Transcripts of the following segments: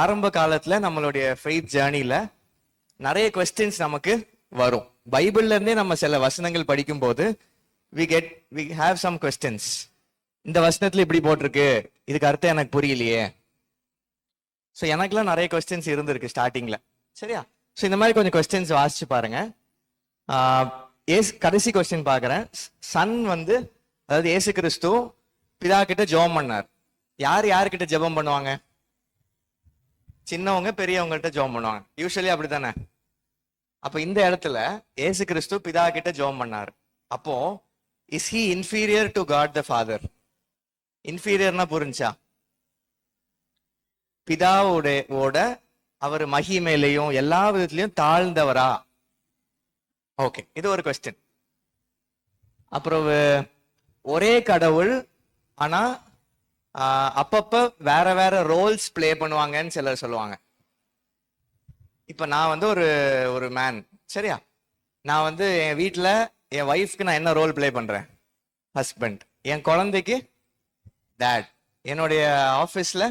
ஆரம்ப காலத்துல நம்மளுடைய ஃபெய்த் ஜேர்னில நிறைய கொஸ்டின்ஸ் நமக்கு வரும். பைபிள்ல இருந்தே நம்ம சில வசனங்கள் படிக்கும் போது we have some questions. இந்த வசனத்துல இப்படி போட்டிருக்கு, இதுக்கு அர்த்தம் எனக்கு புரியலையே. ஸோ எனக்குலாம் நிறைய கொஸ்டின்ஸ் இருந்திருக்கு ஸ்டார்டிங்ல. சரியா? ஸோ இந்த மாதிரி கொஞ்சம் கொஸ்டின்ஸ் வாசிச்சு பாருங்க. கடைசி கொஸ்டின் பாக்குறேன். சன் வந்து, அதாவது ஏசு கிறிஸ்து பிதா கிட்ட ஜெபம் பண்ணார். யார்கிட்ட ஜெபம் பண்ணுவாங்க? சின்னவங்க பெரியவங்கள்ட்ட ஜெபம் பண்ணுவாங்க. யூஸ்வலி அப்படித்தானே. அப்ப இந்த இடத்துல ஏசு கிறிஸ்து பிதா கிட்ட ஜெபம் பண்ணார். அப்போ is he inferior to God the Father? இன்ஃபீரியர்னா புரிஞ்சா? பிதாவோட அவர் மகிமையிலையும் எல்லா விதத்திலையும் தாழ்ந்தவரா? ஓகே, இது ஒரு கொஸ்டின். அப்புறம் ஒரே கடவுள், ஆனா அப்பப்ப வேற வேற ரோல்ஸ் பிளே பண்ணுவாங்கன்னு சிலர் சொல்லுவாங்க. இப்ப நான் வந்து ஒரு மேன், சரியா? நான் வந்து என் வீட்டுல என் ஒய்ஃப்க்கு நான் என்ன ரோல் பிளே பண்றேன்? ஹஸ்பண்ட். என் குழந்தைக்கு டேட். என்னுடைய ஆஃபீஸ்ல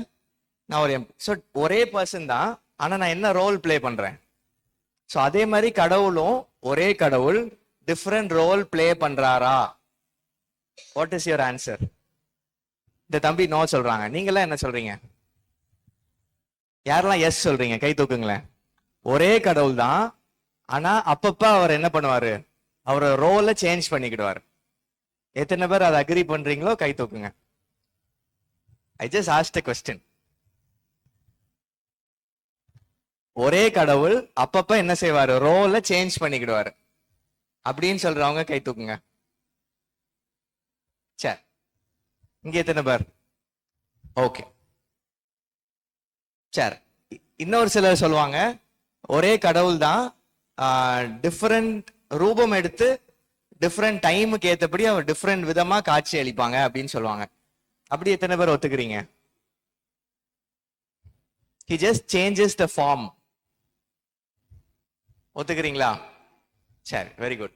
நான் ஒரே பர்சன் தான், ஆனா நான் என்ன ரோல் பிளே பண்றேன்? ஸோ அதே மாதிரி கடவுளும், ஒரே கடவுள் டிஃப்ரெண்ட் ரோல் பிளே பண்றாரா? What is your answer? இந்த தம்பி நோ சொல்றாங்க. நீங்களாம் என்ன சொல்றீங்க? யாரெல்லாம் எஸ் சொல்றீங்க கை தூக்குங்களேன். ஒரே கடவுள் தான், ஆனா அப்பப்ப அவர் என்ன பண்ணுவாரு? அவரோட ரோலை சேஞ்ச் பண்ணிக்கிடுவார். எத்தனை பேர் அதை அக்ரி பண்றீங்களோ கை தூக்குங்க. I just asked a question. ஒரே கடவுள் அப்பப்ப என்ன செய்வாரு? ரோலை சேஞ்ச் பண்ணிக்கிடுவாரு அப்படின்னு சொல்றவங்க கை தூக்குங்க. சரி, இங்க எத்தனை பேர்? ஓகே, சரி. இன்னொரு சிலர் சொல்லுவாங்க ஒரே கடவுள் தான், டிஃப்ரெண்ட் ரூபம் எடுத்து டிஃப்ரெண்ட் டைமுக்கு ஏற்றபடி அவர் டிஃப்ரெண்ட் விதமா காட்சி அளிப்பாங்க அப்படின்னு சொல்லுவாங்க. அப்படி எத்தனை பேர் ஒத்துக்கிறீங்க? he just changes the form. ஒத்துக்கிறீங்களா? சரி, very good.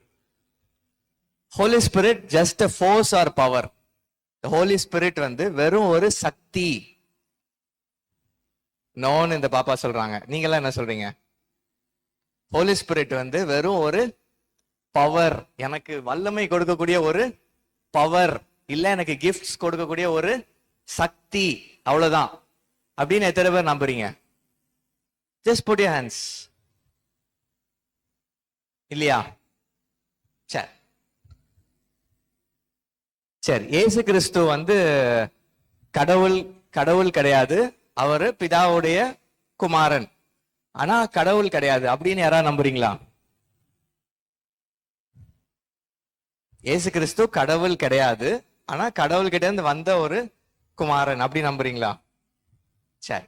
Holy Spirit just a force or power. Holy Spirit வந்து வெறும் ஒரு சக்தி. நோன்னு இந்த பாப்பா சொல்றாங்க. நீங்களாம் என்ன சொல்றீங்க? ஹோலி ஸ்பிரிட் வந்து வெறும் ஒரு பவர், எனக்கு வல்லமை கொடுக்கக்கூடிய ஒரு பவர், இல்ல எனக்கு கிஃப்ட்ஸ் கொடுக்கக்கூடிய ஒரு சக்தி, அவ்வளவுதான் அப்படின்னு எத்தனை பேர் நம்புறீங்க? Just put your hands. இல்லையா? சரி சரி. ஏசு கிறிஸ்து வந்து கடவுள் கிடையாது, அவரு பிதாவுடைய குமாரன், ஆனா கடவுள் கிடையாது அப்படின்னு யாராவது நம்புறீங்களா? ஏசு கிறிஸ்து கடவுள் கிடையாது, ஆனா கடவுள் கிட்ட இருந்து வந்த ஒரு குமாரன் அப்படி நம்புறீங்களா? சரி.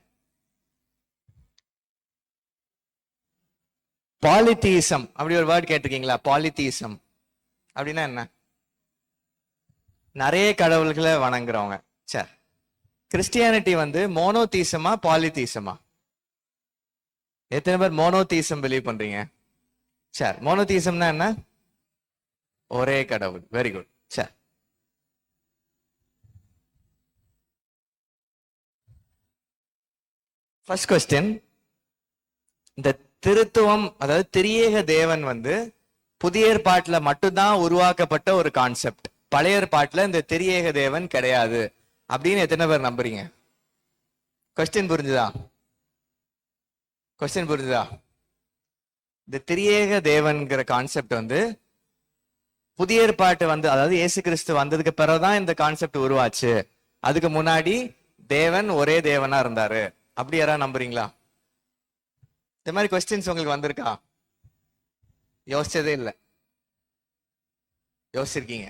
பாலிதீசம் அப்படி ஒரு வேர்ட் கேட்டிருக்கீங்களா? பாலிதீசம் அப்படின்னா என்ன? நிறைய கடவுள்களை வணங்குறவங்க. சரி. கிறிஸ்டியானிட்டி வந்து மோனோதீசமா பாலிதீசமா? எத்தனை பேர் மோனோதீசம் பிலீவ் பண்றீங்க? சரி. மோனோதீசம்னா என்ன? ஒரே கடவுள். Very good. சரி. First question. இந்த திருத்துவம், அதாவது திரியேக தேவன் வந்து புதிய ஏற்பாட்டுல மட்டும்தான் உருவாக்கப்பட்ட ஒரு கான்செப்ட். பழைய ஏற்பாட்டுல இந்த திரியேக தேவன் கிடையாது அப்படின்னு எத்தனை பேர் நம்புறீங்க? கொஸ்டின் புரிஞ்சுதா? கொஸ்டின் புரிஞ்சுதா? இந்த திரியேக தேவன்கிற கான்செப்ட் வந்து புதிய ஏற்பாட்டு வந்து, அதாவது இயேசு கிறிஸ்து வந்ததுக்கு பிறகுதான் இந்த கான்செப்ட் உருவாச்சு. அதுக்கு முன்னாடி தேவன் ஒரே தேவனா இருந்தாரு. அப்படி யாராவது நம்புறீங்களா? இந்த மாதிரி கொஸ்டின்ஸ் உங்களுக்கு வந்திருக்கா? யோசிச்சதே இல்லை. யோசிச்சிருக்கீங்க,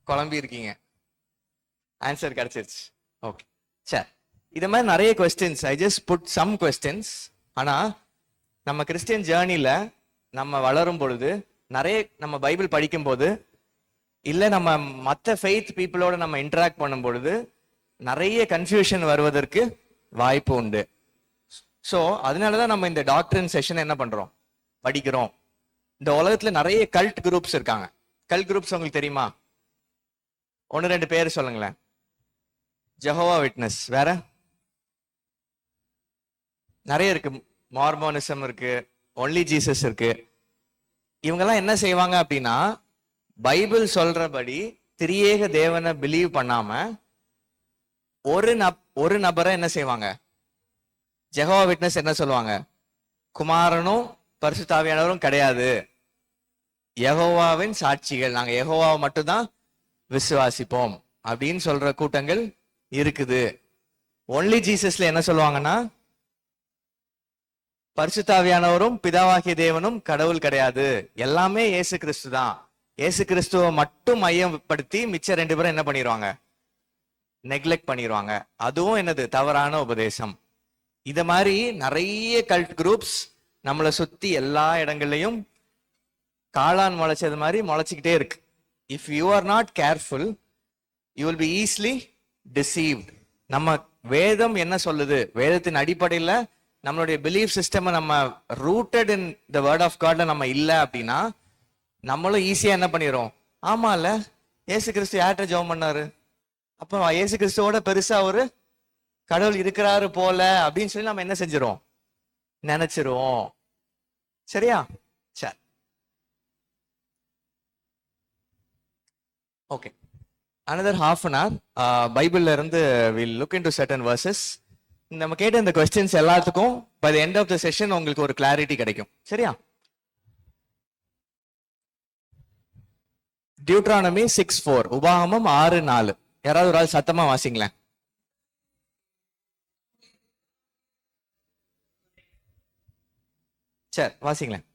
குழம்பி இருக்கீங்க, ஆன்சர் கிடைச்சிருச்சு. ஓகே, சரி. இது மாதிரி நிறைய questions, I just put some questions. ஆனா நம்ம கிறிஸ்டியன் ஜேர்னில நம்ம வளரும் பொழுது, நிறைய நம்ம பைபிள் படிக்கும் போது, இல்ல நம்ம மற்ற ஃபெய்த் பீப்புளோட நம்ம இன்டராக்ட் பண்ணும் பொழுது நிறைய கன்ஃபியூஷன் வருவதற்கு வாய்ப்பு உண்டு. ஸோ அதனாலதான் நம்ம இந்த டாக்டரின் செஷன் என்ன பண்றோம்? படிக்கிறோம். இந்த உலகத்துல நிறைய கல்ட் குரூப்ஸ் இருக்காங்க. கல்ட் குரூப்ஸ் உங்களுக்கு தெரியுமா? ஒன்னு ரெண்டு பேர் சொல்லுங்களேன். ஜெகோவா விட்னஸ், வேற நிறைய இருக்கு. மார்மோனிசம் இருக்கு, ஒன்லி ஜீசஸ் இருக்கு. இவங்கெல்லாம் என்ன செய்வாங்க அப்படின்னா, பைபிள் சொல்றபடி திரியேக தேவனை பிலீவ் பண்ணாம ஒரு நபரை என்ன செய்வாங்க, ஜெகோவா விட்னஸ் என்ன சொல்லுவாங்க, குமாரனும் பரிசுத்தாவியானவரும் கிடையாது, யெகோவாவின் சாட்சிகள், நாங்க யெகோவாவை மட்டும்தான் விசுவாசிப்போம் அப்படின்னு சொல்ற கூட்டங்கள் இருக்குது. ஒன்லி ஜீசஸ்ல என்ன சொல்லுவாங்கன்னா, பரிசுத்தாவியானவரும் பிதாவாகிய தேவனும் கடவுள் கிடையாது, எல்லாமே இயேசு கிறிஸ்து தான். இயேசு கிறிஸ்துவை மட்டும் மையப்படுத்தி மிச்ச 2 பேரும் என்ன பண்ணிடுவாங்க, நெக்லெக்ட் பண்ணிடுவாங்க. அதுவும் என்னது, தவறான உபதேசம். இத மாதிரி நிறைய கல்ட் குரூப்ஸ் நம்மளை சுத்தி எல்லா இடங்கள்லயும் காளான் முளைச்சது மாதிரி முளைச்சிக்கிட்டே இருக்கு. If you are not careful, you will be easily deceived. நம்ம வேதம் என்ன சொல்லுது, வேதத்தின் அடிப்படையில் நம்மளுடைய பிலீஃப் சிஸ்டம் நம்ம rooted in the word of காட்ல நம்ம இல்லை அப்படின்னா, நம்மளும் ஈஸியா என்ன பண்ணிடுறோம், ஆமா இல்ல ஏசு கிறிஸ்து யார்கிட்ட ஜெபம் பண்ணாரு, அப்ப ஏசு கிறிஸ்துவோட பெருசா ஒரு கடவுள் இருக்கிறாரு போல அப்படின்னு சொல்லி நம்ம என்ன செஞ்சிரும், நினைச்சிருவோம். சரியா? சரி, okay. another half an hour பைபிள்ல இருந்து we'll look into certain verses. நம்ம கேட்ட இந்த கொஸ்டின்ஸ் எல்லாத்துக்கும் by the end of the session உங்களுக்கு ஒரு கிளாரிட்டி கிடைக்கும். சரியா? டியூட்ரானமி 6:4, உபாகமம் 6:4. யாராவது ஒரு ஆள் சத்தமா வாசிங்களேன். சரி, வாசிங்களேன்.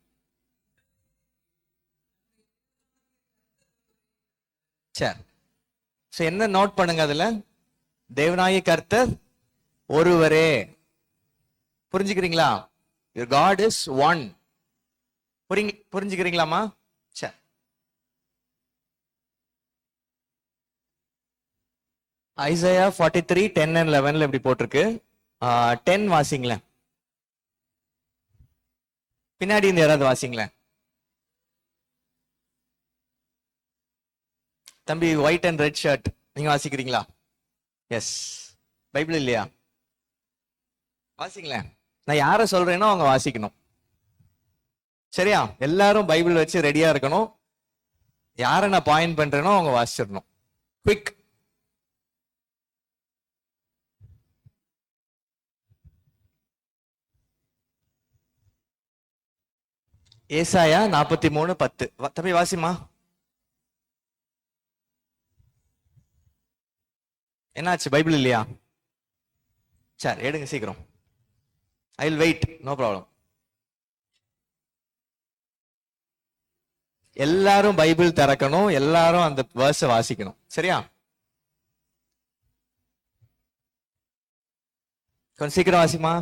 சரி, என்ன நோட் பண்ணுங்க, அதுல தேவனாகிய கர்த்தர் ஒருவரே. புரிஞ்சுக்கிறீங்களா? your God is one. புரிஞ்சுக்கிறீங்களாமா? சரி, ஐசையா 43:10 and 11 எப்படி போட்டிருக்கு. 10 வாசிங்களேன். பின்னாடி இந்த யாராவது வாசிங்களேன். தம்பி ஒயிட் அண்ட் ரெட் ஷர்ட், நீங்க வாசிக்கிறீங்களா? எஸ். பைபிள் இல்லையா? வாசிங்களேன். நான் யாரை சொல்றேனோ அவங்க வாசிக்கணும். சரியா? எல்லாரும் பைபிள் வச்சு ரெடியா இருக்கணும். யாரை நான் பாயிண்ட் பண்றேனோ அவங்க வாசிச்சிடணும். குவிக். ஏசாயா 43:10. தம்பி வாசிமா. என்னாச்சு, பைபிள் இல்லையா? சரி, எடுங்க சீக்கிரம். I will wait, no problem. எல்லாரும் பைபிள் திறக்கணும், எல்லாரும் அந்த வேர்ஸை வாசிக்கணும். சரியா? கொஞ்சம் சீக்கிரம் வாசிமா.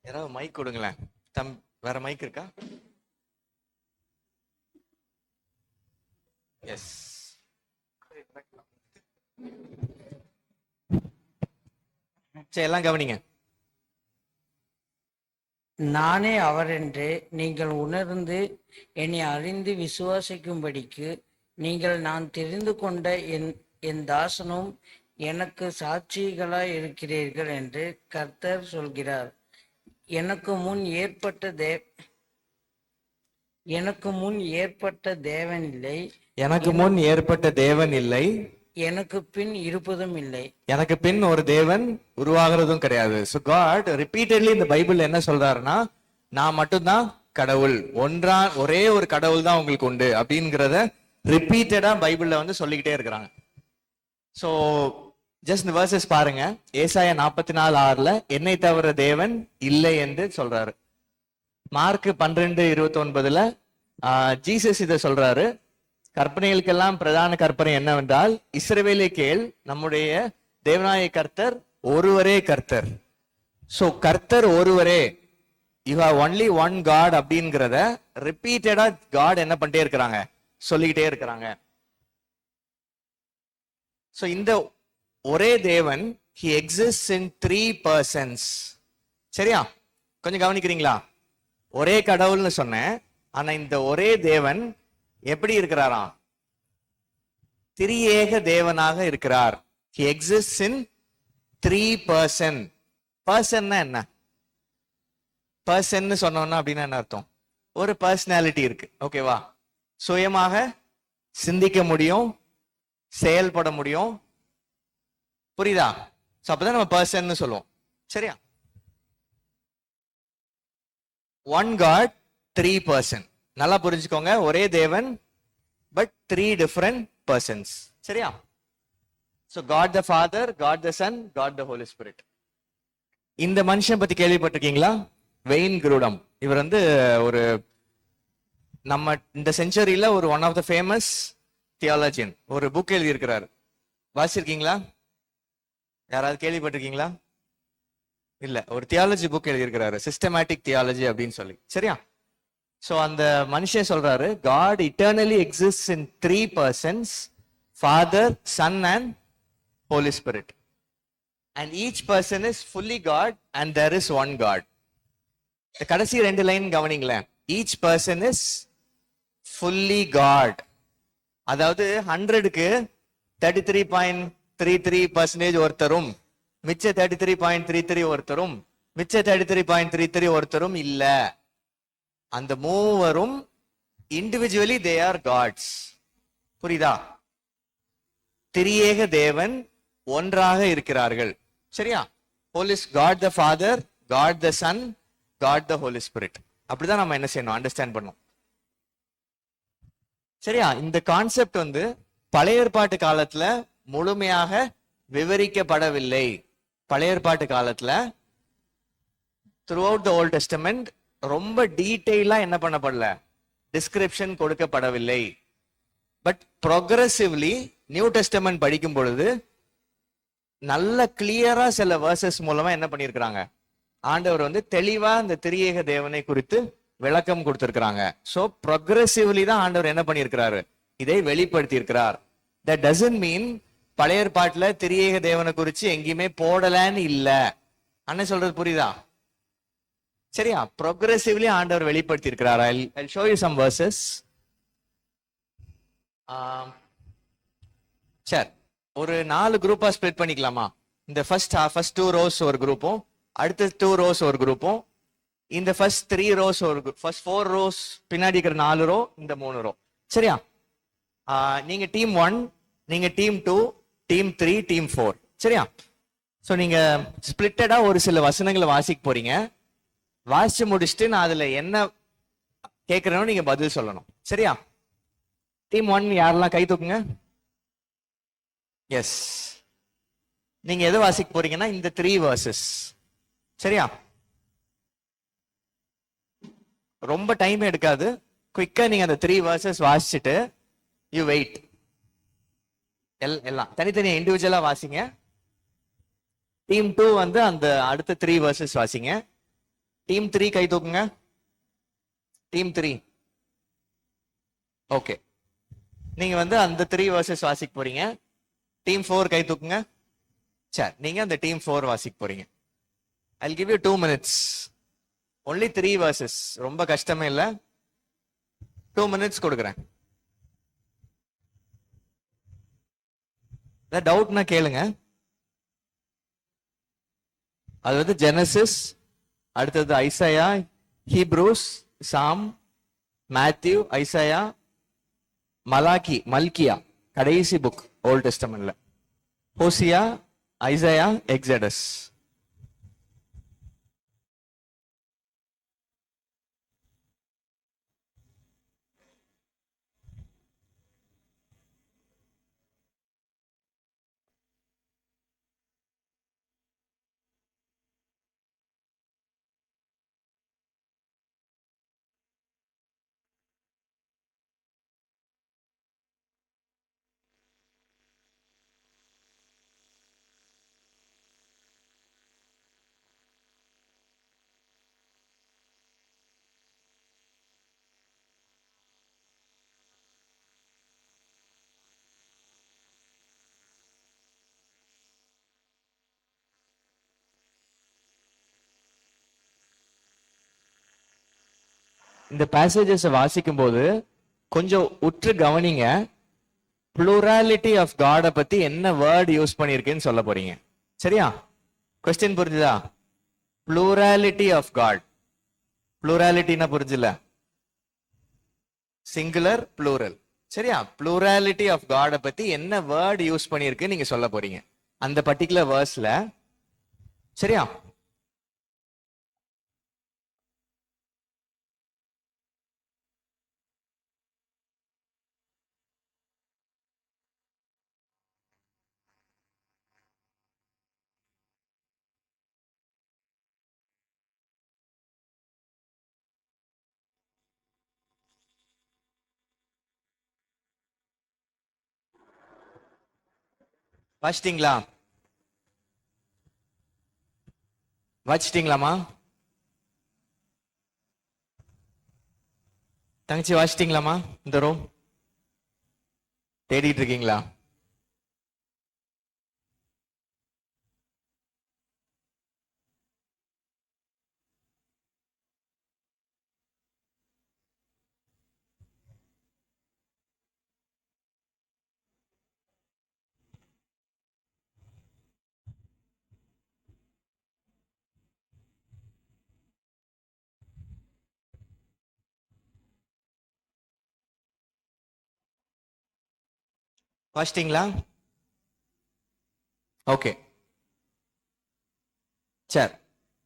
யாராவது மைக் கொடுங்களேன். வேற மைக் இருக்கா? எஸ். சரி, எல்லாம் கவனிங்க. நானே அவரென்று நீங்கள் உணர்ந்து என்னை அறிந்து விசுவாசிக்கும்படிக்கு நீங்கள் நான் தெரிந்து கொண்ட என் தாசனும் எனக்கு சாட்சிகளாய் இருக்கிறீர்கள் என்று கர்த்தர் சொல்கிறார். எனக்கு முன் ஏற்பட்ட தேவன் இல்லை, எனக்கு முன் ஏற்பட்ட தேவன் இல்லை, எனக்கு பின் இருப்பதும் இல்லை, எனக்கு பின் ஒரு தேவன் உருவாகிறதும் கிடையாது. So God repeatedly இந்த பைபிள் என்ன சொல்றாருன்னா, நான் மட்டும்தான் கடவுள், ஒரே ஒரு கடவுள் தான் உங்களுக்கு உண்டு அப்படிங்கிறத ரிப்பீட்டடா பைபிள்ல வந்து சொல்லிக்கிட்டே இருக்கிறாங்க. ஸோ ஜஸ்ட் இந்த வேர்சஸ் பாருங்க. ஏசாயா 44:6 என்னை தவிர தேவன் இல்லை என்று சொல்றாரு. மார்க் 12:29 ஜீசஸ் இதை சொல்றாரு. கற்பனைகளுக்கெல்லாம் பிரதான கற்பனை என்னவென்றால், இஸ்ரவேலே கேள், நம்முடைய தேவனாய கர்த்தர் ஒருவரே கர்த்தர். சோ கர்த்தர் ஒருவரே, you have only one God அப்படிங்கிறத ரிப்பீட்டடா காட் என்ன பண்ணிட்டே இருக்கிறாங்க, சொல்லிக்கிட்டே இருக்கிறாங்க. சோ இந்த ஒரே தேவன் he exists in 3 persons. சரியா? கொஞ்சம் கவனிக்கிறீங்களா? ஒரே கடவுள்னு சொன்னேன். ஆனா இந்த ஒரே தேவன் எப்படி இருக்கிறாராம்? திரியேக தேவனாக இருக்கிறார். He exists in 3 person. பர்சன்னா என்ன? பர்சன் சொன்னோம்னா அப்படின்னா என்ன அர்த்தம்? ஒரு பர்சனாலிட்டி இருக்கு, ஓகேவா? சுயமாக சிந்திக்க முடியும், செயல்பட முடியும், புரியுதா? அப்பதான் நம்ம பர்சன் சொல்லுவோம், சரியா? One God, 3 person. நல்லா புரிஞ்சுக்கோங்க, ஒரே தேவன் பட் 3 different persons, சரியா? So God the Father, God the Son, God the Holy Spirit. இந்த மனுஷன் பத்தி கேள்விப்பட்டிருக்கீங்களா? Wayne Grudem. இவர் ஒரு நம்ம இந்த செஞ்சுரியில ஒரு one of the famous theologian. ஒரு புக் எழுதி இருக்கிறாரு, வாசிச்சிருக்கீங்களா? யாராவது கேள்விப்பட்டிருக்கீங்களா? இல்ல, ஒரு தியாலஜி புக் எழுதி இருக்கிறாரு, சிஸ்டமேட்டிக் தியாலஜி அப்படின்னு சொல்லி, சரியா? சோ அந்த மனுஷன் சொல்றாரு, God eternally exists in 3 persons, Father, Son and Holy Spirit. And each person is fully God and there is one God. இந்த கடைசி 2 line கவனிங்களேன். Each person is fully God. அதாவது 100க்கு 33.33% ஒருத்தரும், மிச்ச 33.33 ஒருத்தரும், மிச்ச 33.33 ஒருத்தரும் இல்ல. அந்த மூவரும் இண்டிவிஜுவலி தே ஆர் காட்ஸ். புரியுதா? திரியேக தேவன் ஒன்றாக இருக்கிறார்கள், சரியா? Holies God the father, God the Sun, God the Holi spirit. அப்படிதான் நம்ம என்ன செய்யணும், அண்டர்ஸ்டாண்ட் பண்ணணும், சரியா? இந்த கான்செப்ட் பழைய ஏற்பாட்டு காலத்துல முழுமையாக விவரிக்கப்படவில்லை. பழைய ஏற்பாட்டு காலத்துல throughout the Old Testament ரொம்ப டீட்டெயிலா என்ன பண்ணப்படல, டிஸ்கிரிப்ஷன் கொடுக்கப்படவில்லை. பட் ப்ரோக்ரசிவ்லி நியூ டெஸ்டமெண்ட் படிக்கும் பொழுது நல்ல கிளியரா சில வேர்சஸ் மூலமா என்ன பண்ணிருக்கிறாங்க, ஆண்டவர் தெளிவா இந்த திரியேக தேவனை குறித்து விளக்கம் கொடுத்திருக்கிறாங்க. சோ ப்ரோக்ரசிவ்லி தான் ஆண்டவர் என்ன பண்ணியிருக்கிறாரு, இதை வெளிப்படுத்தி இருக்கிறார். தட் டசன்ட் மீன் பழைய ஏற்பாட்டுல திரியேக தேவனை குறித்து எங்கேயுமே போடலன்னு இல்ல. அண்ணன் சொல்றது புரியுதா? சரியா? ப்ரோக்ரசிவ்லி ஆண்டவர் வெளிப்படுத்தி இருக்கிறார். I'll show you some verses. சரி, ஒரு 4 குரூப்பா ஸ்ப்ளிட் பண்ணிக்கலாமா? இந்த ஃபர்ஸ்ட் 2 rows ஒரு குரூப்பும், அடுத்த 2 rows ஒரு குரூப்பும், இந்த ஃபர்ஸ்ட் 3 rows ஒரு ஃபர்ஸ்ட் 4 rows பின்னாடி இருக்கிற 4 row, இந்த 3 row, சரியா? நீங்க டீம் 1, நீங்க டீம் 2, டீம் 3, டீம் 4, சரியா? சோ நீங்க ஸ்பிளிட்டடா ஒரு சில வசனங்களை வாசிக்க போறீங்க. வாசிச்சு முடிச்சுட்டு நான் அதுல என்ன கேட்கிறேனோ நீங்க பதில் சொல்லணும், சரியா? டீம் 1 யாரெல்லாம் கை தூக்குங்க. எஸ், நீங்க எதை வாசிக்க போறீங்கன்னா இந்த 3 verses, சரியா? ரொம்ப டைம் எடுக்காது, குயிக்கா நீங்க அந்த 3 verses வாசிச்சுட்டு யூ வெயிட். எல்லாம் தனித்தனியா இண்டிவிஜுவலா வாசிங்க. டீம் 2 அந்த அடுத்த 3 verses வாசிங்க. டீம் 3 கை தூக்குங்க. Team 3, okay. நீங்க அந்த 3 verses வாசிக்க போறீங்க. டீம் 4 கை தூக்குங்க. சரி, நீங்க அந்த டீம் 4 வாசிக்க போறீங்க. I'll give you 2 minutes. Only 3 verses, ரொம்ப கஷ்டமே இல்ல. 2 minutes கொடுக்குறேன். டவுட்னா கேளுங்க. அது ஜெனசிஸ், அடுத்தது Isaiah, Hebrews, Psalm, Matthew, Isaiah, மல்கியா, கடைசி புக் ஓல்ட் டெஸ்டமென்ட்ல, ஹோசியா, ஐசாயா, எக்ஸடஸ். இந்த பேசேஜஸ் வாசிக்கும் போது கொஞ்சம் உற்று கவனிங்க. ப்ளூராலிட்டி ஆஃப் காட பத்தி என்ன வேர்ட் யூஸ் பண்ணிருக்கேன்னு சொல்ல போறீங்க. சரியா? கொஸ்டின் புரிஞ்சுதா? Plurality of God. ப்ளூராலிட்டினா புரிஞ்சுல? Singular plural. சரியா? ப்ளூராலிட்டி ஆஃப் காட பத்தி என்ன வேர்ட் யூஸ் பண்ணிருக்கு நீங்க சொல்ல போறீங்க அந்த பர்டிகுலர் வேர்ஸ்ல. சரியா? வாசிட்டீங்களா? வாசிட்டீங்களாமா? தங்கச்சி வாசிட்டீங்களாமா? இந்த ரூம் தேடிட்டு இருக்கீங்களா? வாசிட்டீங்களா? ஓகே, சரி.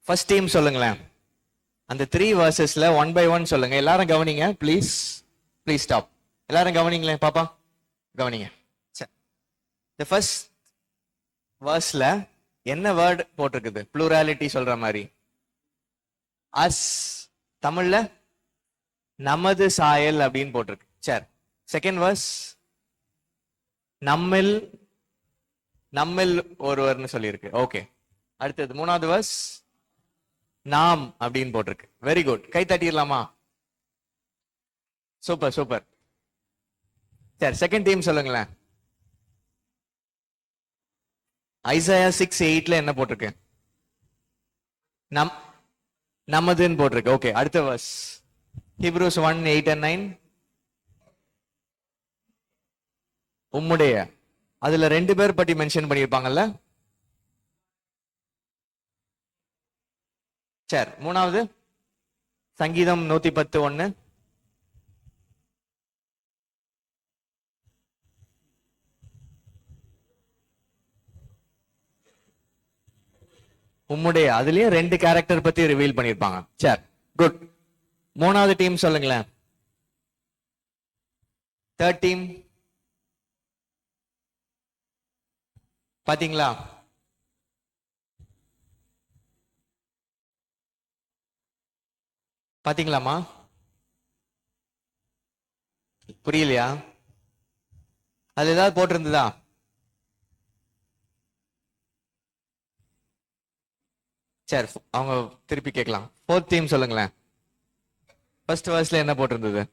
ஃபர்ஸ்ட் டீம் சொல்லுங்களேன். அந்த 3 வேர்சஸ்ல 1 by 1 சொல்லுங்க. எல்லாரும் கவனிங்க ப்ளீஸ். Please stop. எல்லாரும் கவனிங்களேன். பாப்பா கவனிங்க. சரி. இந்த ஃபர்ஸ்ட் வேர்ஸ்ல என்ன வேர்ட் போட்டிருக்குது? ப்ளூராலிட்டி சொல்ற மாதிரி. அஸ். தமிழ்ல நமது சாயல் அப்படின்னு போட்டிருக்கு. சரி. செகண்ட் வேர்ஸ் நம்மில். நம்மில் ஒருவர்னு சொல்லியிருக்கு. ஓகே. அடுத்தது மூணாவது வேர்ஸ் நாம் அப்படின்னு போட்டிருக்கு. Very good. கை தட்டிடலாமா? Super super. சரி, செகண்ட் டீம் சொல்லுங்களேன். ஐசாயா 6:8 என்ன போட்டிருக்கு? நமதுன்னு போட்டிருக்கு. ஓகே. அடுத்த வேர்ஸ் ஹீப்ரூஸ் 1:8 and 9. உம்முடைய. அதுல 2 பேர் பத்தி மென்ஷன் பண்ணியிருப்பாங்கல்ல. சரி. மூணாவது சங்கீதம் 110:1. உம்முடைய. அதுலயும் 2 கேரக்டர் பத்தி ரிவீல் பண்ணிருப்பாங்க. சரி, குட். மூணாவது டீம் சொல்லுங்களேன். தேர்ட் டீம் பாத்தீங்களா? பாத்தீங்களாமா? புரியலையா? அது ஏதாவது போட்டிருந்ததா? சரி, அவங்க திருப்பி கேட்கலாம். ஃபோர்த் டீம் சொல்லுங்களேன். ஃபர்ஸ்ட் வேர்ஸ்ல என்ன போட்டிருந்தது?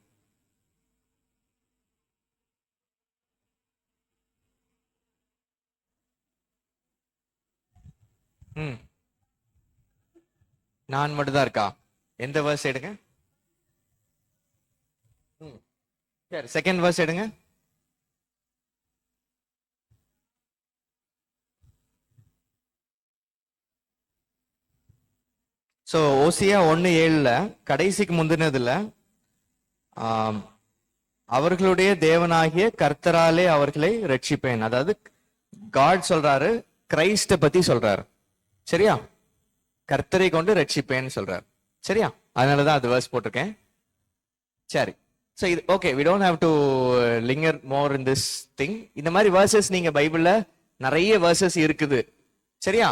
நான் மட்டும் தான் இருக்கா? எந்த வேர்ஸ் எடுங்க? சரி, செகண்ட் வேர்ஸ் எடுங்க. ஸோ ஓசியா 1:7 கடைசிக்கு முந்தினதுல அவர்களுடைய தேவனாகிய கர்த்தராலே அவர்களை ரட்சிப்பேன். அதாவது காட் சொல்றாரு, கிரைஸ்ட பத்தி சொல்றாரு. சரியா? கர்த்தரை கொண்டு ரட்சிப்பேன்னு சொல்றாரு. சரியா? அதனாலதான் அது வேர்ஸ் போட்டிருக்கேன். சரி. ஸோ இது okay. We don't have to linger more in this thing. இந்த மாதிரி வேர்சஸ் நீங்க பைபிள்ல நிறைய வேர்சஸ் இருக்குது. சரியா?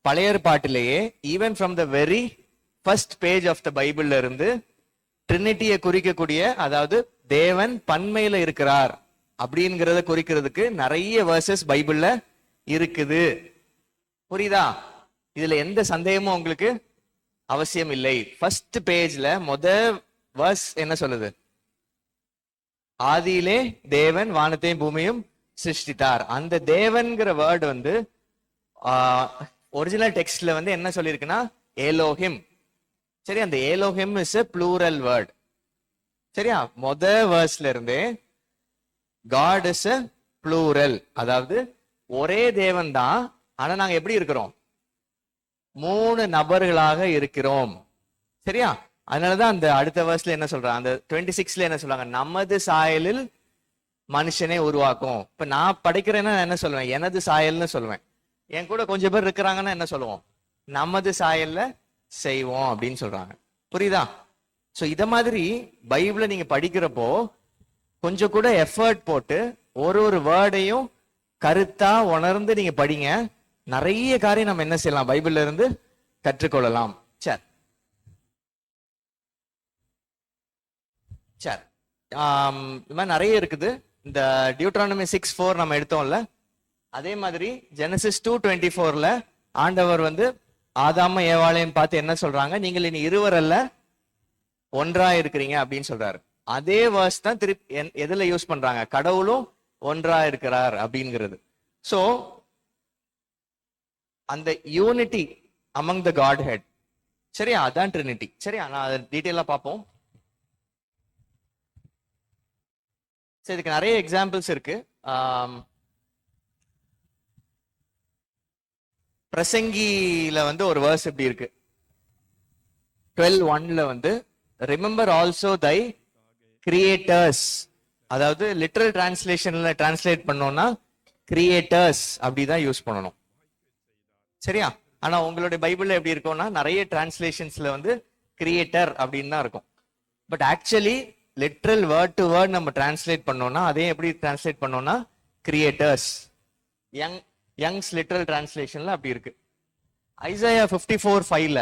பழைய ஏற்பாட்டிலேயே even from the very first page of the பைபிள்ல இருந்து ட்ரினிட்டியை குறிக்கக்கூடிய, அதாவது தேவன் பன்மையில இருக்கிறார் அப்படிங்கிறத குறிக்கிறதுக்கு நிறைய வேர்சஸ் பைபிள்ல இருக்குது. புரியுதா? இதுல எந்த சந்தேகமும் உங்களுக்கு அவசியம் இல்லை. ஃபர்ஸ்ட் பேஜ்ல வேர்ஸ் என்ன சொல்லுது? ஆதியிலே தேவன் வானத்தையும் பூமியும் சிருஷ்டித்தார். அந்த தேவன்கிற வேர்டு வந்து ஒரிஜினல் டெக்ஸ்ட்ல வந்து என்ன சொல்லியிருக்குன்னா ஏலோஹிம். சரி, அந்த Elohim is a plural word. சரியா? வேர்ஸ்ல இருந்தே காட் இஸ் a ப்ளூரல், அதாவது ஒரே தேவன் தான், ஆனா நாங்க எப்படி இருக்கிறோம்? 3 நபர்களாக இருக்கிறோம். சரியா? அதனாலதான் அந்த அடுத்த வேர்ஸ்ல என்ன சொல்றாங்க, அந்த 26ல என்ன சொல்றாங்க, நமது சாயலில் மனுஷனை உருவாக்கும். இப்ப நான் படைக்கிறேன்னா என்ன சொல்லுவேன்? எனது சாயல்னு சொல்லுவேன். என் கூட கொஞ்சம் பேர் இருக்கிறாங்கன்னா என்ன சொல்லுவோம்? நமது சாயல்ல செய்வோம் அப்படின்னு சொல்றாங்க. புரியுதா? சோ இத மாதிரி பைபிளை நீங்க படிக்கிறப்போ கொஞ்சம் கூட எஃபர்ட் போட்டு ஒரு ஒரு வேர்டையும் கருத்தா உணர்ந்து நீங்க படிங்க. நிறைய காரியம் நம்ம என்ன செய்யலாம், பைபிள்ல இருந்து கற்றுக்கொள்ளலாம். சரி சரி, இது மாதிரி நிறைய இருக்குது. இந்த டியூட்ரானமி 6:4 நம்ம எடுத்தோம்ல, அதே மாதிரி ஜெனசிஸ் 2:24ல ஆண்டவர் வந்து ஆதாம ஏவாளையும் பார்த்து என்ன சொல்றாங்க, நீங்கள் இனி இருவர் அல்ல ஒன்றா இருக்கிறீங்க அப்படின்னு சொல்றாரு. அதே வேர்ஸ் தான் திருப்பி எதுல யூஸ் பண்றாங்க, கடவுளும் ஒன்றா இருக்கிறார் அப்படிங்கிறது. சோ அந்த unity among the Godhead, சரியா? அதான் ட்ரினிட்டி. சரியா? நான் அதை டீட்டெயிலா பார்ப்போம். சரி, இதுக்கு நிறைய எக்ஸாம்பிள்ஸ் இருக்கு. பிரசங்கில வந்து ஒரு வேர்ஸ் எப்படி இருக்கு, 12:1ல வந்து ரிமெம்பர் ஆல்சோ தை கிரியேட்டர்ஸ், அதாவது லிட்டரல் டிரான்ஸ்லேஷன்ல டிரான்ஸ்லேட் பண்ணோம்னா கிரியேட்டர்ஸ் அப்படிதான் யூஸ் பண்ணணும். சரியா? ஆனா உங்களுடைய பைபிள்ல எப்படி இருக்கும்னா நிறைய டிரான்ஸ்லேஷன்ஸ்ல வந்து கிரியேட்டர் அப்படின்னு தான் இருக்கும். But actually literal word to word நம்ம டிரான்ஸ்லேட் பண்ணோம்னா அதே எப்படி டிரான்ஸ்லேட் பண்ணோம்னா கிரியேட்டர்ஸ். யங்ஸ் லிட்ரல் டிரான்ஸ்லேஷன்ல அப்படி இருக்கு. ஐசாயா 54:5ல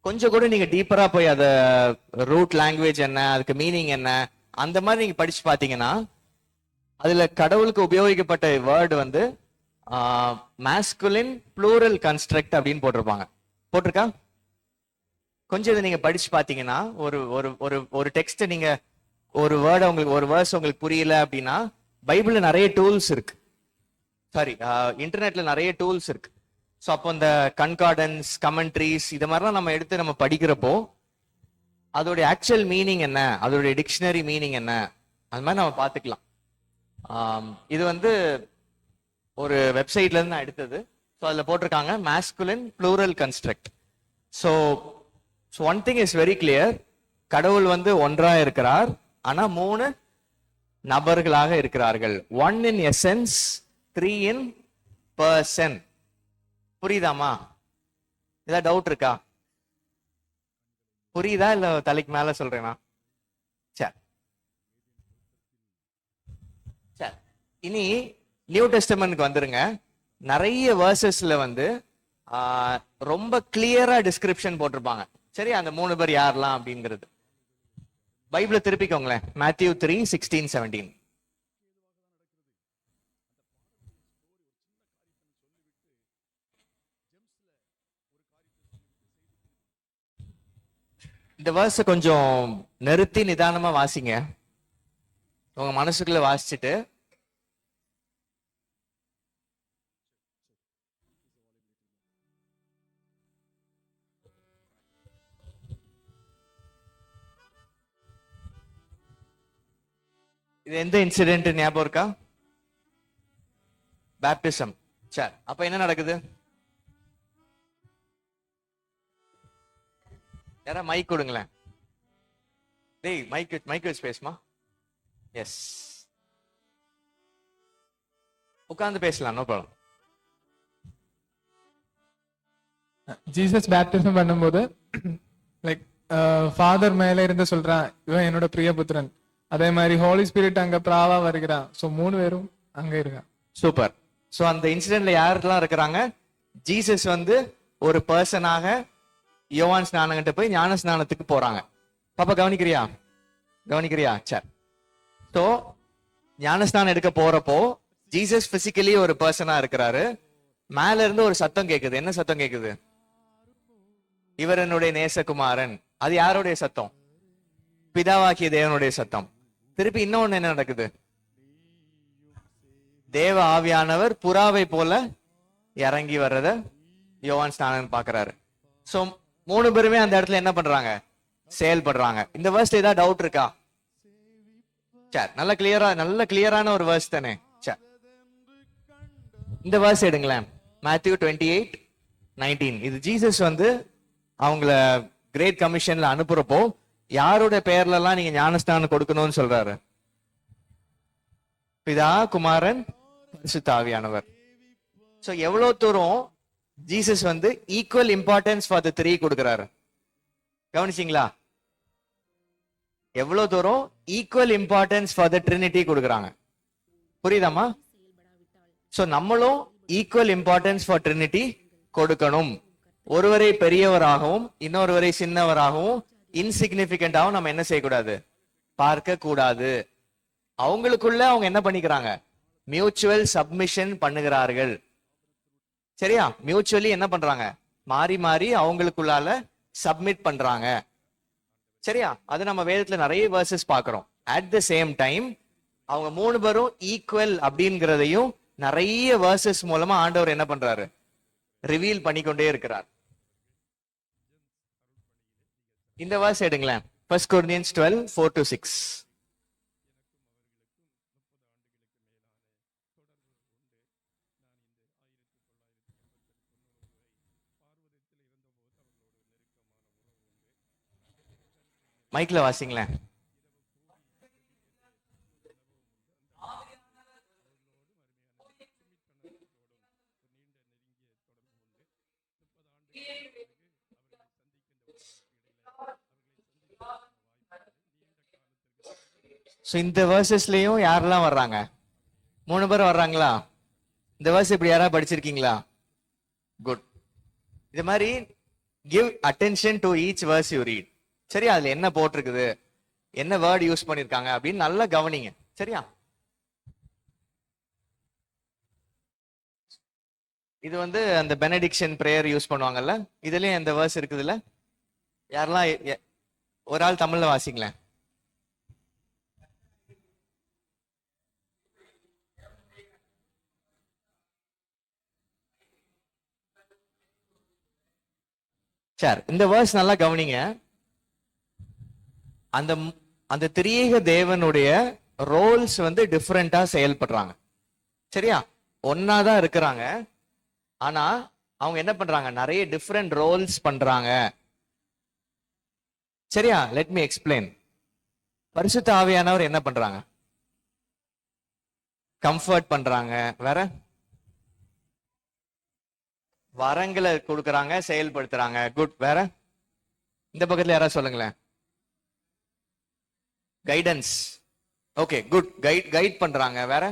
கொஞ்சம் கூட நீங்க டீப்பரா போய் அத ரூட் லாங்குவேஜ் என்ன, அதுக்கு மீனிங் என்ன, அந்த மாதிரி நீங்க படிச்சு பாத்தீங்கன்னா அதுல கடவுளுக்கு உபயோகிக்கப்பட்ட வேர்டு வந்து மாஸ்குலின் ப்ளூரல் கன்ஸ்ட்ரக்ட் அப்படின்னு போட்டிருப்பாங்க. போட்டிருக்கா? கொஞ்சம் இதை நீங்க படிச்சு பாத்தீங்கன்னா ஒரு ஒரு ஒரு ஒரு டெக்ஸ்ட் நீங்க ஒரு வேர்டு உங்களுக்கு ஒரு வேர்ஸ் உங்களுக்கு புரியல அப்படின்னா பைபிள்ல நிறைய டூல்ஸ் இருக்கு. சாரி, இன்டர்நெட்ல நிறைய டூல்ஸ் இருக்கு. ஸோ அப்போ இந்த கன்கார்டன்ஸ், கமெண்ட்ரிஸ் இது மாதிரிலாம் நம்ம எடுத்து நம்ம படிக்கிறப்போ அதோடைய ஆக்சுவல் மீனிங் என்ன, அதோடைய டிக்ஷனரி மீனிங் என்ன, அது மாதிரி நம்ம பார்த்துக்கலாம். இது வந்து ஒரு வெப்சைட்ல இருந்து நான் எடுத்தது. ஸோ அதில் போட்டிருக்காங்க masculine plural construct. So one thing is very clear, கடவுள் வந்து ஒன்றா இருக்கிறார், ஆனா 3 நபர்களாக இருக்கிறார்கள். 1 in essence, 3 in person. புரியுதாமா? ஏதாவது டவுட் இருக்கா? புரியுதா இல்ல தலைக்கு மேல சொல்றேனா? சரி சரி, இனி நியூ டெஸ்டமென்ட்க்கு வந்துருங்க. நிறைய வேர்சஸ்ல வந்து ரொம்ப கிளியரா டிஸ்கிரிப்ஷன் போட்டிருப்பாங்க. சரி, அந்த 3 பேர் யாரெல்லாம் அப்படிங்கிறது. பைபிள திருப்பிக்கோங்களேன், மேத்யூ 3:16-17. இந்த வேர்ஸ் கொஞ்சம் நிறுத்தி நிதானமா வாசிங்க. உங்க மனசுக்குள்ள வாசிச்சுட்டு இது எந்த இன்சிடென்ட் ஞாபகம் இருக்கா? பேப்டிசம். சரி, அப்ப என்ன நடக்குது? யாரா மைக் கொடுங்களேன். டேய் மைக் வச்சு பேசுமா? எஸ், உட்கார்ந்து பேசலாம், நோ ப்ராப்ளம். ஜீசஸ் பேப்டிசம் பண்ணும்போது லைக் ஃபாதர் மேல இருந்து சொல்றான், இவன் என்னோட பிரியபுத்திரன். அதே மாதிரி ஹோலி ஸ்பிரிட் அங்க பிராவா வருகிறான். சோ 3 பேரும் அங்க இருக்கான். சூப்பர். சோ அந்த இன்சிடென்ட்ல யாரெல்லாம் இருக்கிறாங்க? ஜீசஸ் வந்து ஒரு பர்சனாக யோவான் ஸ்நானங்கிட்ட போய் ஞான ஸ்நானத்துக்கு போறாங்க. பாப்பா கவனிக்கிறியா? சரி. சோ ஞானஸ்நானம் எடுக்க போறப்போ ஜீசஸ் பிசிக்கலி ஒரு பர்சனா இருக்கிறாரு. மேல இருந்து ஒரு சத்தம் கேக்குது. என்ன சத்தம் கேக்குது? இவர் என்னுடைய நேசகுமாரன். அது யாருடைய சத்தம்? பிதாவாக்கிய தேவனுடைய சத்தம். திருப்பி இன்னொன்னு என்ன நடக்குது? தேவ ஆவியானவர் புறாவை போல இறங்கி வர்றத யோவான் ஸ்நானன் பாக்குறாரு. சோ 3 பேருமே அந்த இடத்துல என்ன பண்றாங்க? செயல்படுறாங்க. இந்த வேர்ஸ்ல ஏதாவது டவுட் இருக்கா? சரி, நல்ல கிளியரான ஒரு வேர்ஸ் தானே. சரி, இந்த வேர்ஸ் எடுங்களேன். மேத்யூ 28:19. இது ஜீசஸ் வந்து அவங்கள கிரேட் கமிஷன்ல அனுப்புறப்போ யாரோட பெயர்ல எல்லாம் நீங்க ஞானஸ்தானம் கொடுக்கணும்னு சொல்றாரு? பிதா, குமாரன், பரிசுத்த ஆவியானவர். சோ எவ்வளவு தூரம் ஜீசஸ் வந்து ஈக்குவல் இம்பார்ட்டன்ஸ் ஃபார் த 3 கொடுக்கிறாரு? கவனிச்சிங்களா? எவ்வளவு தூரம் equal importance for the Trinity கொடுக்குறாங்க? புரியுதாமா? சோ நம்மளும் ஈக்குவல் இம்பார்ட்டன்ஸ் ஃபார் ட்ரினிட்டி கொடுக்கணும். ஒருவரை பெரியவராகவும் இன்னொருவரை சின்னவராகவும் இன்சிக்னிபிகண்டாகவும் நம்ம என்ன செய்யக்கூடாது? பார்க்க கூடாது. அவங்களுக்குள்ள அவங்க என்ன பண்ணிக்கிறாங்க? மியூச்சுவல் சப்மிஷன் பண்ணுகிறார்கள். சரியா? மியூச்சுவலி என்ன பண்றாங்க? மாறி மாறி அவங்களுக்குள்ளால சப்மிட் பண்றாங்க. சரியா? அது நம்ம வேதத்துல நிறைய வேர்சஸ் பாக்குறோம். அட் த சேம் டைம் அவங்க 3 பேரும் ஈக்குவல் அப்படிங்கிறதையும் நிறைய வேர்சஸ் மூலமா ஆண்டவர் என்ன பண்றாரு? ரிவீல் பண்ணிக்கொண்டே இருக்கிறார். இந்த வேர்ஸ் எடுங்களேன். 1 Corinthians 12:4-6. மைக்ல வாசிங்களேன். சோ இந்த வேர்சஸ்லயும் யாரெல்லாம் வர்றாங்க? 3 பேர் வர்றாங்களா? இந்த வேர்ஸ் இப்படி யாராவது படிச்சிருக்கீங்களா? குட். இது மாதிரி give attention to each verse you read. சரியா? அதுல என்ன போட்டிருக்குது, என்ன வேர்ட் யூஸ் பண்ணிருக்காங்க அப்படின்னு நல்லா கவனிங்க. சரியா? இது வந்து அந்த பெனடிக்ஷன் பிரேயர் யூஸ் பண்ணுவாங்கல்ல, இதுலயும் இந்த வேர்ஸ் இருக்குதுல்ல. யாரெல்லாம் ஒரு ஆள் தமிழ்ல வாசிங்களேன். சரி, இந்த வேர்ஸ் நல்லா கவனிங்க. அந்த அந்த திரியேக தேவனுடைய ரோல்ஸ் வந்து டிஃபரெண்டா செயல்படுறாங்க. சரியா? ஒன்னாதான் இருக்கிறாங்க, ஆனா அவங்க என்ன பண்றாங்க? நிறைய டிஃபரெண்ட் ரோல்ஸ் பண்றாங்க. சரியா? Let me explain. பரிசுத்த ஆவியானவர் என்ன பண்றாங்க? கம்ஃபர்ட் பண்றாங்க. வேற வரங்களை கொடுக்கறாங்க, செயல்படுத்துறாங்க. குட். வேற இந்த பக்கத்துல யாராவது சொல்லுங்களேன். கைடன்ஸ். Okay, good. கைட் பண்றாங்க. வேற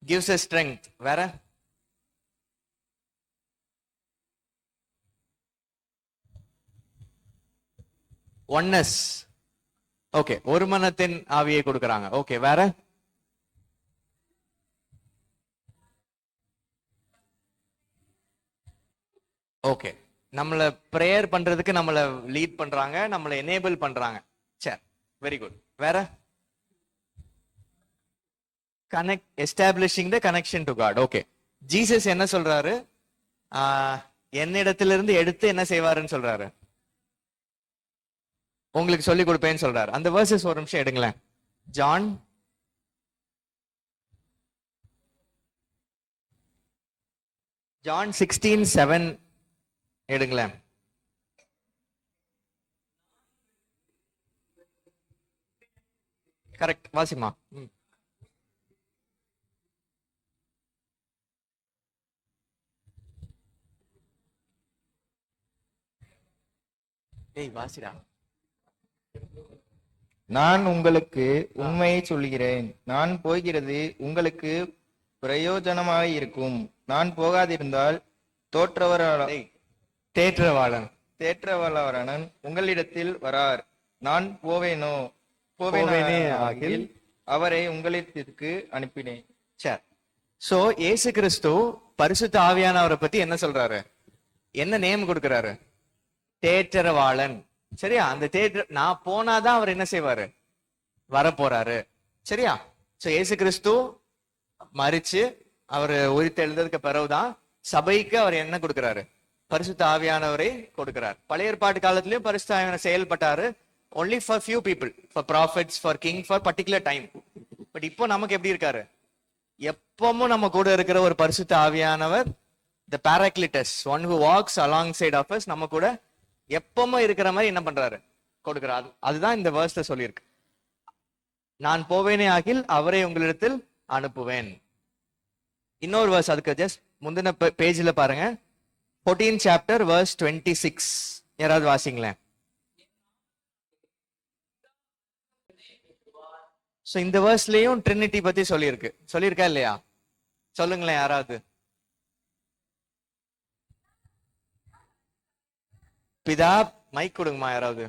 gives us strength. வேற ஒன்னஸ். ஓகே, ஒரு மனத்தின் ஆவியை கொடுக்கறாங்க. ஓகே, வேற ஓகே, நம்மள பிரேயர் பண்றதுக்கு நம்மள லீட் பண்றாங்க, நம்மள எனேபிள் பண்றாங்க. சரி, வெரி குட். வேற connect, establishing the connection to God. Okay, Jesus என்ன சொல்றாரு? என்னிடத்திலிருந்து எடுத்து என்ன செய்வாருன்னு சொல்றாரு? உங்களுக்கு சொல்லி கொடுப்பேன்னு சொல்றாரு. அந்த வேர்சஸ் ஒரு நிமிஷம் எடுங்களேன். ஜான் ஜான் 16:7 எடுங்களேன். கரெக்ட், வாசிமா. ஏய் வாசிடா. நான் உங்களுக்கு உண்மையை சொல்கிறேன், நான் போகிறது உங்களுக்கு பிரயோஜனமாக இருக்கும். நான் போகாதிருந்தால் தேற்றவாளன் உங்களிடத்தில் வரார். நான் போவேனே ஆகில் அவரை உங்களிடத்திற்கு அனுப்பினேன். சரி, சோ இயேசு கிறிஸ்து பரிசுத்த ஆவியானவரை பத்தி என்ன சொல்றாரு? என்ன நேம் கொடுக்கிறாரு? தேற்றவாளன். சரியா? அந்த நான் போனாதான் அவர் என்ன செய்வாரு? வரப்போறாரு. சரியா? சோ இயேசு கிறிஸ்து மரிச்சு அவர் உயிர்த்தெழுந்ததுக்கு பிறகுதான் சபைக்கு அவர் என்ன கொடுக்கிறாரு? பரிசுத்த ஆவியானவரை கொடுக்கிறார். பழைய ஏற்பாட்டு காலத்திலயும் பரிசுத்த ஆவியானவர் செயல்பட்டாரு. only for few people, for prophets, for king, for particular time. But இப்போ நமக்கு எப்படி இருக்காரு? எப்பவும் நம்ம கூட இருக்கிற ஒரு பரிசுத்த ஆவியானவர், the paracletus, one who walks alongside of us, நம்ம கூட எப்பவும் இருக்கிற மாதிரி என்ன பண்றாரு? கொடுக்கிறார். அதுதான் இந்த வேர்ஸ்ல சொல்லியிருக்கு. நான் போவேனே ஆகில் அவரை உங்களிடத்தில் அனுப்புவேன். இன்னொரு வேர்ஸ் அதுக்கு ஜஸ்ட் முந்தின பேஜ்ல பாருங்க, 14th chapter verse 26. யாராவது வாசிங்களேன். சோ இந்த வேர்ஸ்லயும் ட்ரினிட்டி பத்தி சொல்லியிருக்கா இல்லையா? சொல்லுங்களேன் யாராவது. பிதா, மைக் கொடுங்கம்மா யாராவது.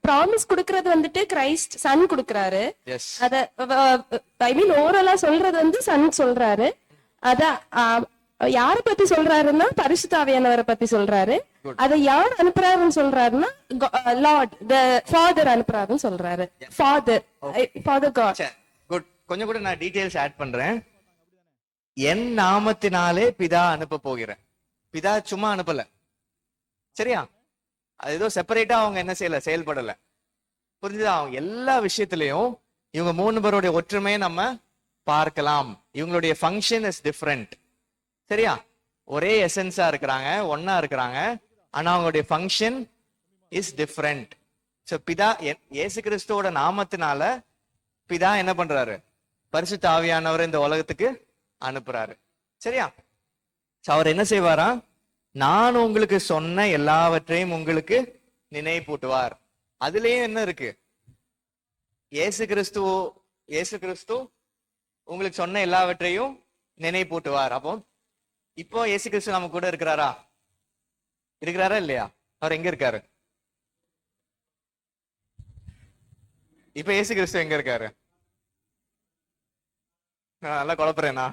ப்ராமிஸ் கொடுக்கறது வந்துட்டு கிரைஸ்ட் சன் கொடுக்கறாரு. எஸ். அத ஐ மீன் ஓவரலா சொல்றது வந்து சன் சொல்றாரு. அத யார பத்தி சொல்றாருன்னா பரிசுத்த ஆவியானவரை பத்தி சொல்றாரு. அத யார் அனுப்புறாருன்னு சொல்றாருன்னா லார்ட் தி ஃபாதர் அனுப்புறாருன்னு சொல்றாரு. Father God. குட். கொஞ்சம் கூட நான் டீடைல்ஸ் ஆட் பண்றேன். என் நாமத்தினாலே பிதா அனுப்ப போகிறேன். பிதா சும்மா அனுப்பல, சரியா? அது ஏதோ செப்பரேட்டா அவங்க என்ன செய்யல, செயல்படல. புரிஞ்சுதா? அவங்க எல்லா விஷயத்திலையும் இவங்க 3 பேருடைய ஒற்றுமையை நம்ம பார்க்கலாம். இவங்களுடைய ஃபங்க்ஷன் இஸ் டிஃப்ரெண்ட், சரியா? ஒரே எசன்ஸா இருக்கிறாங்க, ஒன்னா இருக்கிறாங்க, ஆனா அவங்களுடைய ஃபங்க்ஷன் இஸ் டிஃப்ரெண்ட். சோ பிதா இயேசு கிறிஸ்துவோட நாமத்தினால பிதா என்ன பண்றாரு? பரிசுத்த ஆவியானவரை இந்த உலகத்துக்கு அனுப்புறாரு, சரியா? அவர் என்ன செய்வாரா? நான் உங்களுக்கு சொன்ன எல்லாவற்றையும் உங்களுக்கு நினைப்பூட்டுவார். அதுலயும் என்ன இருக்கு? இயேசு கிறிஸ்து உங்களுக்கு சொன்ன எல்லாவற்றையும் நினைப்பூட்டுவார். அப்போ இப்போ இயேசு கிறிஸ்து நம்ம கூட இருக்கிறாரா இல்லையா? அவர் எங்க இருக்காரு? இப்ப இயேசு கிறிஸ்து எங்க இருக்காரு? நல்லா குழப்பறேனா?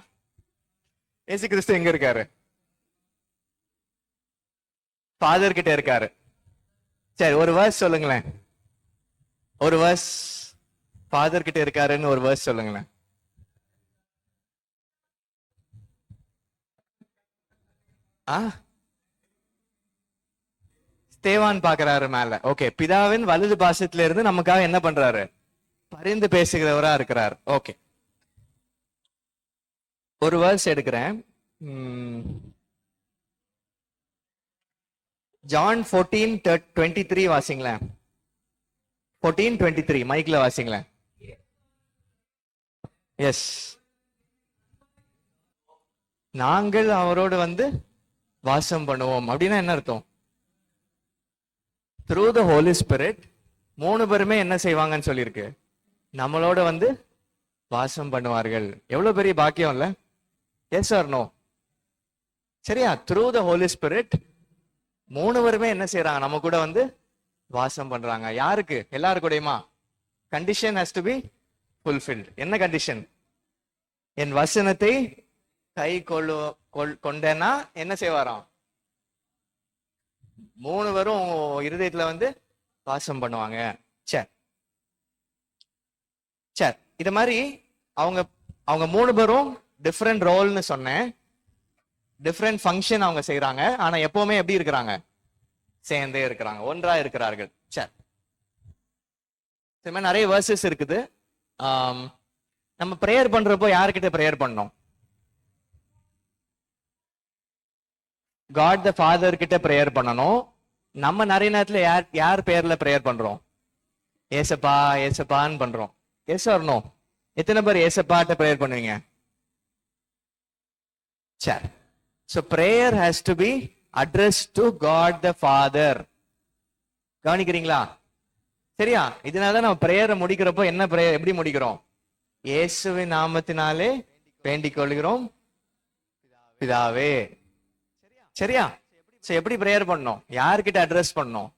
இயேசு கிறிஸ்து எங்க இருக்காரு? ஃபாதர் கிட்ட இருக்காரு. சரி, ஒரு வேர்ஸ் சொல்லுங்களேன். ஒரு வேர்ஸ் ஃபாதர் கிட்ட இருக்காருன்னு ஒரு வேர்ஸ் சொல்லுங்களேன். ஸ்தேவான் பாக்குறாரு மேல. ஓகே, பிதாவின் வலது பாசத்துல இருந்து நமக்காக என்ன பண்றாரு? பரிந்து பேசுகிறவரா இருக்கிறார். ஓகே, ஒரு வேர்ஸ் எடுக்கிறேன். ஜான் 14:23 வாசிங்களேன். 14:23 மைக்ல வாசிங்களேன். எஸ். நாங்கள் அவரோடு வந்து வாசம் பண்ணுவோம் அப்படின்னா என்ன அர்த்தம்? த்ரூ த ஹோலி ஸ்பிரிட் 3 பேருமே என்ன செய்வாங்கன்னு சொல்லியிருக்கு? நம்மளோட வந்து வாசம் பண்ணுவார்கள். எவ்வளவு பெரிய பாக்கியம் இல்ல? Yes or no? சரியா? த்ரூ த ஹோலி ஸ்பிரிட் 3 பேருமே என்ன செய்யறாங்க? நம்ம கூட வந்து வாசம் பண்றாங்க. யாருக்கு? எல்லாரு கூடயுமா? Condition has to be fulfilled. என்ன கண்டிஷன்? என் வசனத்தை கை கொண்டேன்னா என்ன செய்வாராம்? 3 பேரும் இருதயத்துல வந்து வாசம் பண்ணுவாங்க. சரி, இது மாதிரி அவங்க 3 பேரும் டிஃப்ரெண்ட் ரோல்னு சொன்னேன். டிஃப்ரெண்ட் ஃபங்க்ஷன் அவங்க செய்யறாங்க. ஆனா எப்பவுமே எப்படி இருக்கிறாங்க? சேர்ந்தே இருக்கிறாங்க, ஒன்றா இருக்கிறார்கள். சரி, நிறைய வேர்சஸ் இருக்குது. நம்ம பிரேயர் பண்றப்போ யார்கிட்ட பிரேயர் பண்ணோம்? காட் த ஃபாதர் கிட்ட பிரேயர் பண்ணணும். நம்ம நிறைய நேரத்துல யார் பேர்ல பிரேயர் பண்றோம்? ஏசப்பா ஏசப்பான்னு பண்றோம். Yes or no? எத்தனை பேர் ஏசப்பாட்ட பிரேயர் பண்ணுவீங்க? சரி. So prayer has to be addressed to God the Father. கவனிக்கிறீங்களா? சரியா? இதனால நம்ம பிரேயரை முடிக்கிறப்போ என்ன பிரேயர் எப்படி முடிக்கிறோம்? இயேசுவின் நாமத்தினாலே வேண்டிக் கொள்கிறோம் பிதாவே. சரியா? சோ எப்படி பிரேயர் பண்ணோம்? யார்கிட்ட அட்ரஸ் பண்ணோம்?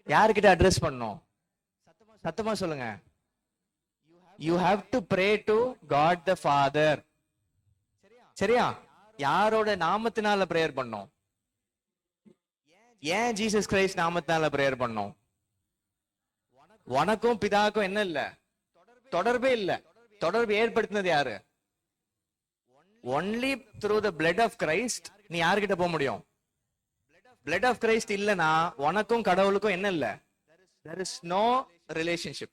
யார்கிட்ட அட்ரஸ் பண்ணோம்? சத்தமா சொல்லுங்க. You have to pray to God the Father. சரியா? யாரோட நாமத்தினால பிரேயர் பண்ணோம்? ஏன் ஜீசஸ் கிரைஸ்ட் நாமத்தினால பிரேயர் பண்ணோம்? உனக்கும் பிதாக்கும் என்ன இல்ல? தொடர்பே இல்ல. தொடர்பு ஏற்படுத்தினது யாரு? Only through the blood of Christ நீ யார்கிட்ட போக முடியும்? பிளட் ஆஃப் கிரைஸ்ட் இல்லனா உனக்கும் கடவுளுக்கும் என்ன இல்ல? there is no relationship.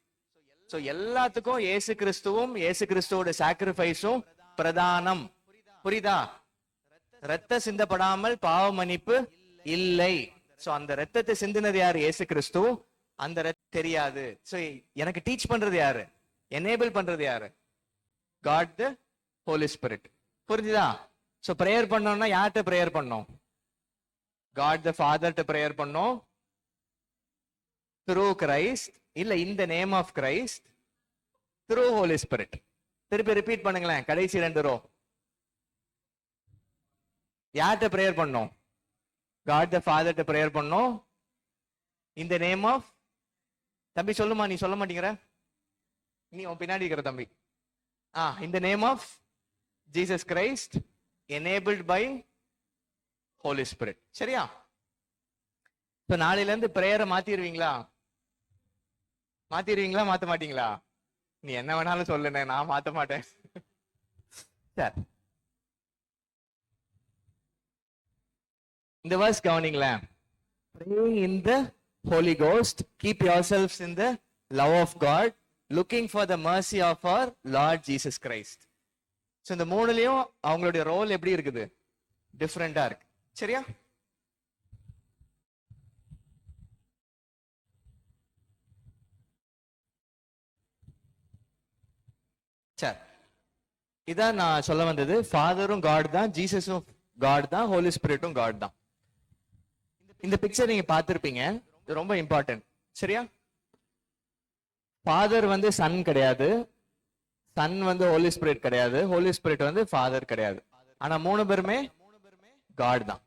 So எல்லாத்துக்கும் இயேசு கிறிஸ்துவும் இயேசு கிறிஸ்துவோட சாக்ரிஃபைஸும் பிரதானம். புரியுதா? ரத்த சிந்தப்படாமல் பாவ மன்னிப்பு இல்லை. சோ அந்த ரத்தத்தை சிந்தினது யாரு? இயேசு கிறிஸ்து. அந்த ரத்தம் தெரியாது. சோ எனக்கு டீச் பண்றது யாரு? எனேபிள் பண்றது யாரு? God the Holi Spirit. புரிஞ்சுதா? சோ பிரேயர் பண்ணோம்னா யார்கிட்ட பிரேயர் பண்ணோம்? காட் த ஃபாதர்ட்ட பிரேயர் பண்ணோம். த்ரூ கிரைஸ்ட், இல்ல in the name of Christ, through holy spirit. திருப்பி ரிப்பீட் பண்ணுங்களேன், கடைசி 2 ரோ. யார்கிட்ட பிரேயர் பண்ணோம்? காட் த ஃபாதர்ட்ட பிரேயர் பண்ணோம். இன் த நேம் ஆஃப், தம்பி சொல்லுமா, நீ சொல்ல மாட்டேங்கிற, நீ உன் பின்னாடி இருக்கிற தம்பி. In the name of Jesus Christ, enabled by holy spirit. சரியா? இப்ப நாளையில இருந்து பிரேயரை மாத்திடுவீங்களா? மாத்திடுவீங்களா மாத்த மாட்டீங்களா? நீ என்ன வேணாலும் சொல்லுனே, நான் மாத்த மாட்டேன். சரி, இந்த verse கவனிங்களேன். Praying in the Holy Ghost, keep yourselves in the love of God, looking for the mercy of our Lord Jesus Christ. So இந்த மூணுலயும் அவங்களுடைய ரோல் எப்படி இருக்குது? டிஃபரெண்டா இருக்கு. சரியா? சரி, இதான் நான் சொல்ல வந்தது. ஃபாதரும் காட் தான், ஜீசஸும் காட் தான், ஹோலி ஸ்பிரிட்டும் காட் தான். இந்த பிக்சர் நீங்க பார்த்திருப்பீங்க, இது ரொம்ப இம்பார்ட்டன்ட். சரியா? ஃபாதர் வந்து சன் கிடையாது, சன் வந்து ஹோலி ஸ்பிரிட் கிடையாது, ஹோலி ஸ்பிரிட் வந்து ஃபாதர் கிடையாது. ஆனா 3 பேருமே காட் தான்.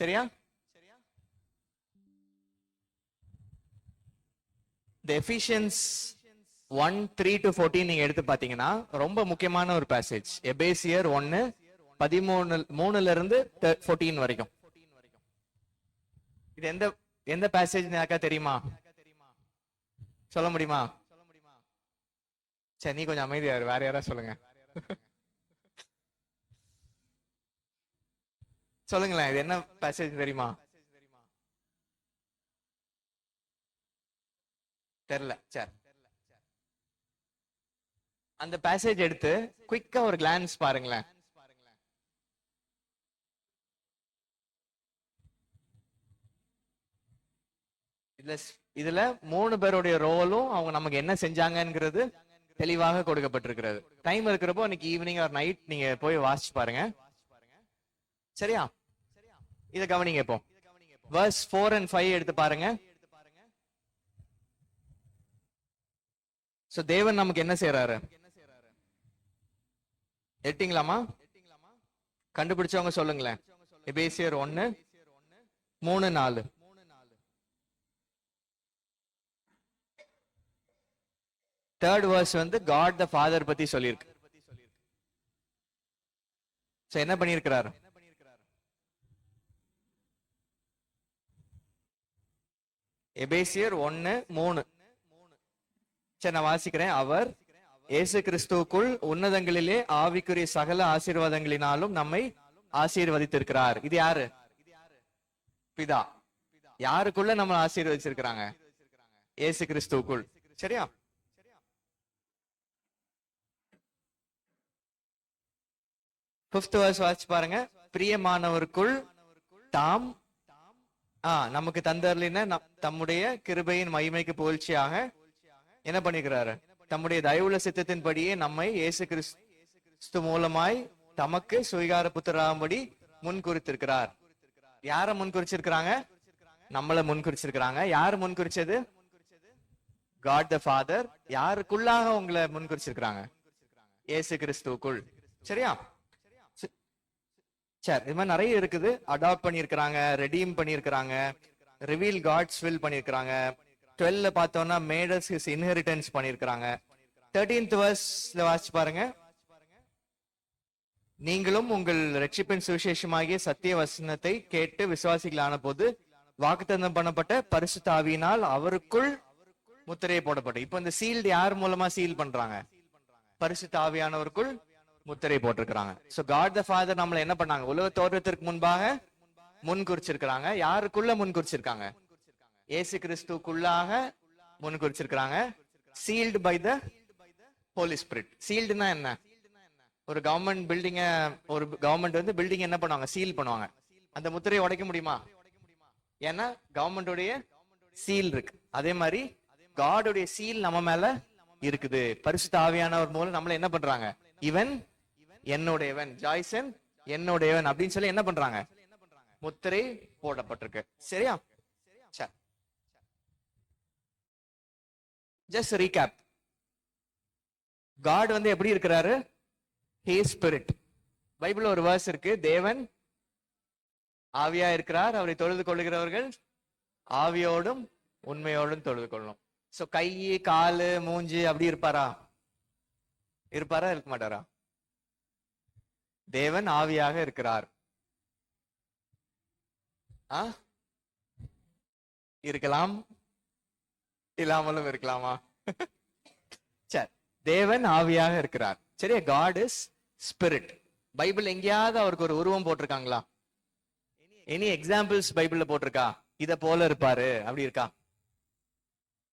சரியா? The Ephesians 1:3-14 நீங்க எடுத்து பாத்தீங்கன்னா ரொம்ப முக்கியமான ஒரு பேசேஜ். எபேசியர் 1:13 14 வரைக்கும். இது எந்த பேசேஜ் தெரியுமா? சொல்ல முடியுமா? சரி, நீ கொஞ்சம் அமைதியா இரு, வேற யாரா சொல்லுங்க. சொல்லுங்களேன், இது என்ன பேசேஜ் தெரியுமா? தெரியல. சரி, அந்த பேசேஜ் எடுத்து குயிக்கா ஒரு கிளான்ஸ் பாருங்களேன். இதுல 3 பேருடைய ரோலும் அவங்க நமக்கு என்ன செஞ்சாங்கங்கிறது தெளிவாக கொடுக்கப்பட்டிருக்கிறது. டைம் இருக்கிறப்போ இன்னைக்கு ஈவினிங் ஆர் நைட் நீங்க போய் வாசிச்சு பாருங்க. சரியா? இத கவனிங்க. இப்போ verse 4 and 5 எடுத்து பாருங்க. சோ தேவன் நமக்கு என்ன செய்யறாரு? எட்டிங்களாமா? கண்டுபிடிச்சவங்க சொல்லுங்களேன். எபேசியர் 1:3-4. தேர்ட் verse வந்து காட் த ஃபாதர் பத்தி சொல்லியிருக்கு. சோ என்ன பண்ணியிருக்கிறார்? எபேசியர் 1:3. சரி, நான் வாசிக்கிறேன். அவர் இயேசு கிறிஸ்துவுக்குள் உன்னதங்களிலே ஆவிக்குரிய சகல ஆசீர்வாதங்களினாலும் நம்மை ஆசீர்வதித்திருக்கிறார். இது யாரு? பிதா. யாருக்குள்ள நம்ம ஆசீர்வதிச்சிருக்கிறாங்க? இயேசு கிறிஸ்துவுக்குள். சரியா? ஃபிஃப்த் verse வாசிச்சு பாருங்க. பிரியமானவருக்குள் தாம் நமக்கு தந்தர்லின தம்முடைய கிருபையின் மகிமைக்கு புகழ்ச்சியாக என்ன பண்ணிக்கிறாரு? தம்முடைய தயவுள்ள சித்தத்தின்படியே நம்மை இயேசு கிறிஸ்து மூலமாய் தமக்கு சுவிகார புத்திராகும்படி முன் குறித்திருக்கிறார். யார முன் குறிச்சிருக்கிறாங்க? நம்மள முன் குறிச்சிருக்கிறாங்க. யாரு முன் குறிச்சது? God the father. யாருக்குள்ளாக உங்களை முன் குறிச்சிருக்கிறாங்க? இயேசு கிறிஸ்துவுக்குள். சரியா? சரி, இது மாதிரி நிறைய இருக்குது. அடாப்ட் பண்ணியிருக்கிறாங்க, ரெடீம் பண்ணியிருக்கிறாங்க, ரிவீல் காட்ஸ் வில் பண்ணியிருக்கிறாங்க. 12 பார்த்தோம்னா மேடஸ் ஹிஸ் இன்ஹெரிட்டன்ஸ் பண்ணியிருக்கிறாங்க. 13th verseல வாசிச்சு பாருங்க. நீங்களும் உங்கள் ரட்சிப்பின் சுவிசேஷமாகிய சத்திய வசனத்தை கேட்டு விசுவாசிகளான போது வாக்குத்தத்தம் பண்ணப்பட்ட பரிசுத்த ஆவியினால் அவருக்குள் முத்திரையை போடப்பட்ட. இப்ப இந்த சீல்டு யார் மூலமா சீல் பண்றாங்க? பரிசுத்த ஆவியானவருக்குள் முத்திரை போட்டிருக்கிறாங்க. சோ காட் த ஃபாதர் நம்மள என்ன பண்ணாங்க? உலக தோற்றத்திற்கு முன்பாக முன் குறிச்சிருக்கிறாங்க. யாருக்குள்ள முன் குறிச்சிருக்காங்க? இயேசு கிறிஸ்துக்குள்ளாக முன் குறிச்சிருக்கிறாங்க. Sealed by the Holi spirit. சீல்டுனா என்ன? ஒரு கவர்மெண்ட் பில்டிங்க, ஒரு கவர்மெண்ட் வந்து பில்டிங் என்ன பண்ணுவாங்க? சீல் பண்ணுவாங்க. அந்த முத்திரையை உடைக்க முடியுமா? ஏன்னா கவர்மெண்டோடைய சீல் இருக்கு. அதே மாதிரி காடோடைய சீல் நம்ம மேல இருக்குது. பரிசுத்த ஆவியானவர் மூலம் நம்மள என்ன பண்றாங்க? இவன் என்னுடையவன், ஜாய்சன் என்னுடையவன் அப்படின்னு சொல்லி என்ன பண்றாங்க? முத்திரை போடப்பட்டிருக்கு. சரியா? சரி, ஜஸ்ட் ரீகேப். காட் வந்து எப்படி இருக்கிறாரு? He is spirit. பைபிள்ல ஒரு வேர்ஸ் இருக்கு, தேவன் ஆவியா இருக்கிறார், அவரை தொழுது கொள்ளுகிறவர்கள் ஆவியோடும் உண்மையோடும் தொழுது கொள்ளணும். சோ கை, காலு, மூஞ்சி அப்படி இருப்பாரா? இருக்க மாட்டாரா? தேவன் ஆவியாக இருக்கிறார். இருக்கலாம், இல்லாமலும் இருக்கலாமா? சரி, தேவன் ஆவியாக இருக்கிறார். சரியா? God is spirit. பைபிள் எங்கேயாவது அவருக்கு ஒரு உருவம் போட்டிருக்காங்களா? எனி எக்ஸாம்பிள்ஸ் பைபிள்ல போட்டிருக்கா? இத போல இருப்பாரு அப்படி இருக்கா?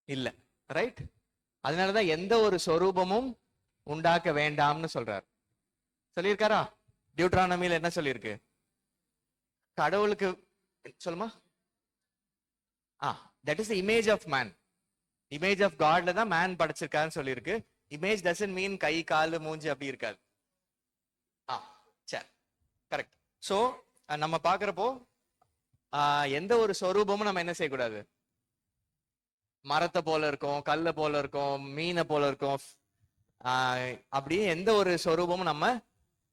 இல்ல. ரைட்? அதனாலதான் எந்த ஒரு சொரூபமும் உண்டாக்க வேண்டாம்னு சொல்றார். சொல்லியிருக்காரா? டியூட்ரானமில என்ன சொல்லியிருக்கு? கடவுளுக்கு சொல்லுமா? That is image of man. Image of காட்ல தான் மேன் படைச்சிருக்காருன்னு சொல்லியிருக்கு. இமேஜ் டசன்ட் மீன் கை, காலு, மூஞ்சி அப்படி இருக்காது. சரி, கரெக்ட். சோ நம்ம பாக்குறப்போ எந்த ஒரு சொரூபமும் நம்ம என்ன செய்யக்கூடாது? மரத்தை போல இருக்கும், கல்லை போல இருக்கும், மீனை போல இருக்கும், அப்படியே எந்த ஒரு சொரூபமும் நம்ம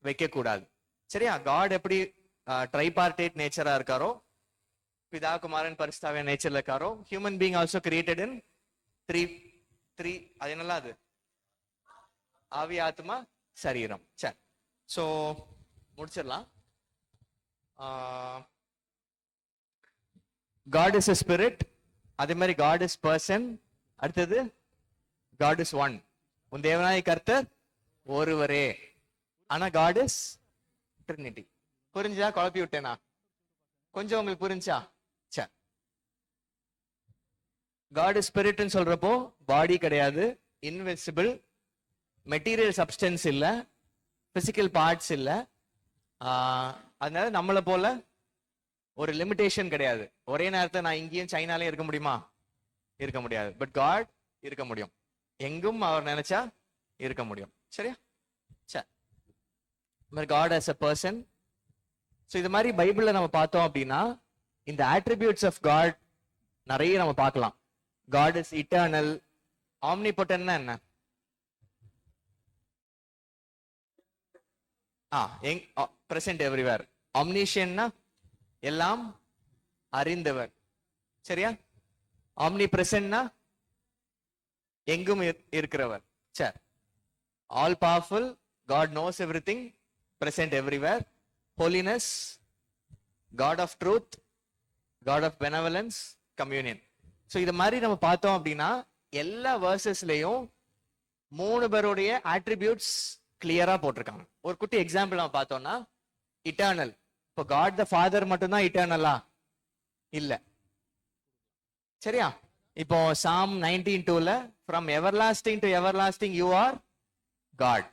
வைக்க கூடாது. சரியா? காட் எப்படி ட்ரைபார்டேட் நேச்சரா இருக்காரோ, பிதா, குமாரன், பரிசுத்தாவிய நேச்சர்ல இருக்காரோ, human being also created in three அது என்னலாம்? அது ஆவி, ஆத்மா, சரீரம். சரி, சோ முடிச்சிடலாம். God is a spirit. அதே மாதிரி காட் இஸ் பர்சன். அடுத்தது காட் இஸ் ஒன். உன் தேவனாய் கர்த்தர் ஒருவரே. ஆனா காட் இஸ் ட்ரினிட்டி. புரிஞ்சா? குழப்பி விட்டேனா? கொஞ்சம் உங்களுக்கு புரிஞ்சா? சரி, காட் இஸ் ஸ்பிரிட்னு சொல்றப்போ பாடி கிடையாது, இன்விசிபிள், மெட்டீரியல் சப்ஸ்டன்ஸ் இல்ல, பிசிக்கல் பார்ட்ஸ் இல்ல. அதனால நம்மளை போல ஒரு லிமிடேஷன் கிடையாது. ஒரே நேரத்தை நான் இங்கேயும் சைனாலையும் இருக்க முடியுமா? இருக்க முடியாது. பட் காட் இருக்க முடியும். எங்கும் அவர் நினைச்சா இருக்க முடியும். சரியா? சரி, God as a person. So இது மாதிரி பைபிள்ல நம்ம பார்த்தோம் அப்படின்னா இந்த ஆட்ரிபியூட்ஸ் ஆஃப் காட் நிறைய நம்ம பார்க்கலாம். God is eternal. ஆம்னிபொட்டன்ட்னா என்ன? Present everywhere. ஆம்னிஷியன்னா எல்லாம் அறிந்தவர். சரியா? ஆம்னி பிரசன்ட்னா எங்கும் இருக்கிறவர். சரி, all powerful. God knows everything, present everywhere. Holiness, God of truth, God of benevolence, communion. So இது மாதிரி நம்ம பார்த்தோம் அப்படின்னா எல்லா வேர்சஸ்லயும் 3 பேருடைய ஆட்ரிபியூட்ஸ் கிளியரா போட்டிருக்காங்க. ஒரு குட்டி எக்ஸாம்பிள் நம்ம பார்த்தோம்னா, இட்டர்னல். இப்போ காட் த ஃபாதர் மட்டும்தான் இட்டர்னலா? இல்ல. சரியா? இப்போ சாம் 19:2ல from everlasting to everlasting you are God.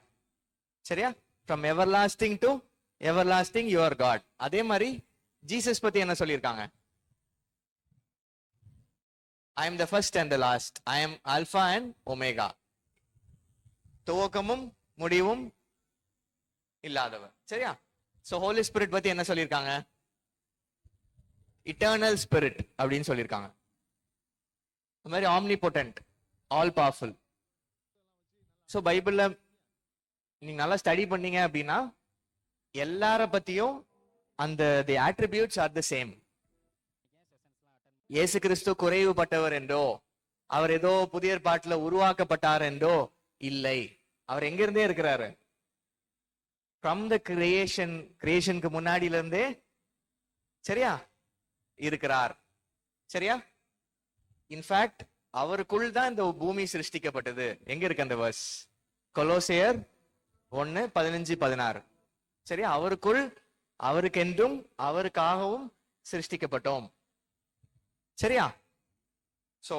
சரியா? From everlasting to everlasting you are God. அதே மாதிரி ஜீசஸ் பத்தி என்ன சொல்லியிருக்காங்க? I am the first and the last. I am Alpha and Omega. துவக்கமும் முடிவும் இல்லாதவர். சரியா? சோ ஹோலி ஸ்பிரிட் பத்தி என்ன சொல்லியிருக்காங்க? இட்டர்னல் ஸ்பிரிட் அப்படின்னு சொல்லியிருக்காங்க. அது மாதிரி ஆம்னிபொட்டன்ட், ஆல் பவர்ஃபுல். சோ பைபிள்ல நீங்க நல்லா ஸ்டடி பண்ணீங்க அப்படின்னா எல்லார பத்தியும் அந்த தி ஆட்ரிபியூட்ஸ் ஆர் த சேம். இயேசு கிறிஸ்து குறைவுபட்டவர் என்றோ, அவர் ஏதோ புதிய ஏற்பாட்டுல உருவாக்கப்பட்டார் என்றோ இல்லை. அவர் எங்க இருந்தே இருக்கிறாரு? ஃப்ரம் த கிரியேஷனுக்கு முன்னாடியில இருந்தே சரியா இருக்கிறார். சரியா? இன்ஃபேக்ட் அவருக்குள் தான் இந்த பூமி சிருஷ்டிக்கப்பட்டது. எங்க இருக்கு அந்த வர்ஸ்? கொலோசியர் 1:15-16. சரியா? அவருக்குள், அவருக்கென்றும், அவருக்காகவும் சிருஷ்டிக்கப்பட்டோம். சரியா? சோ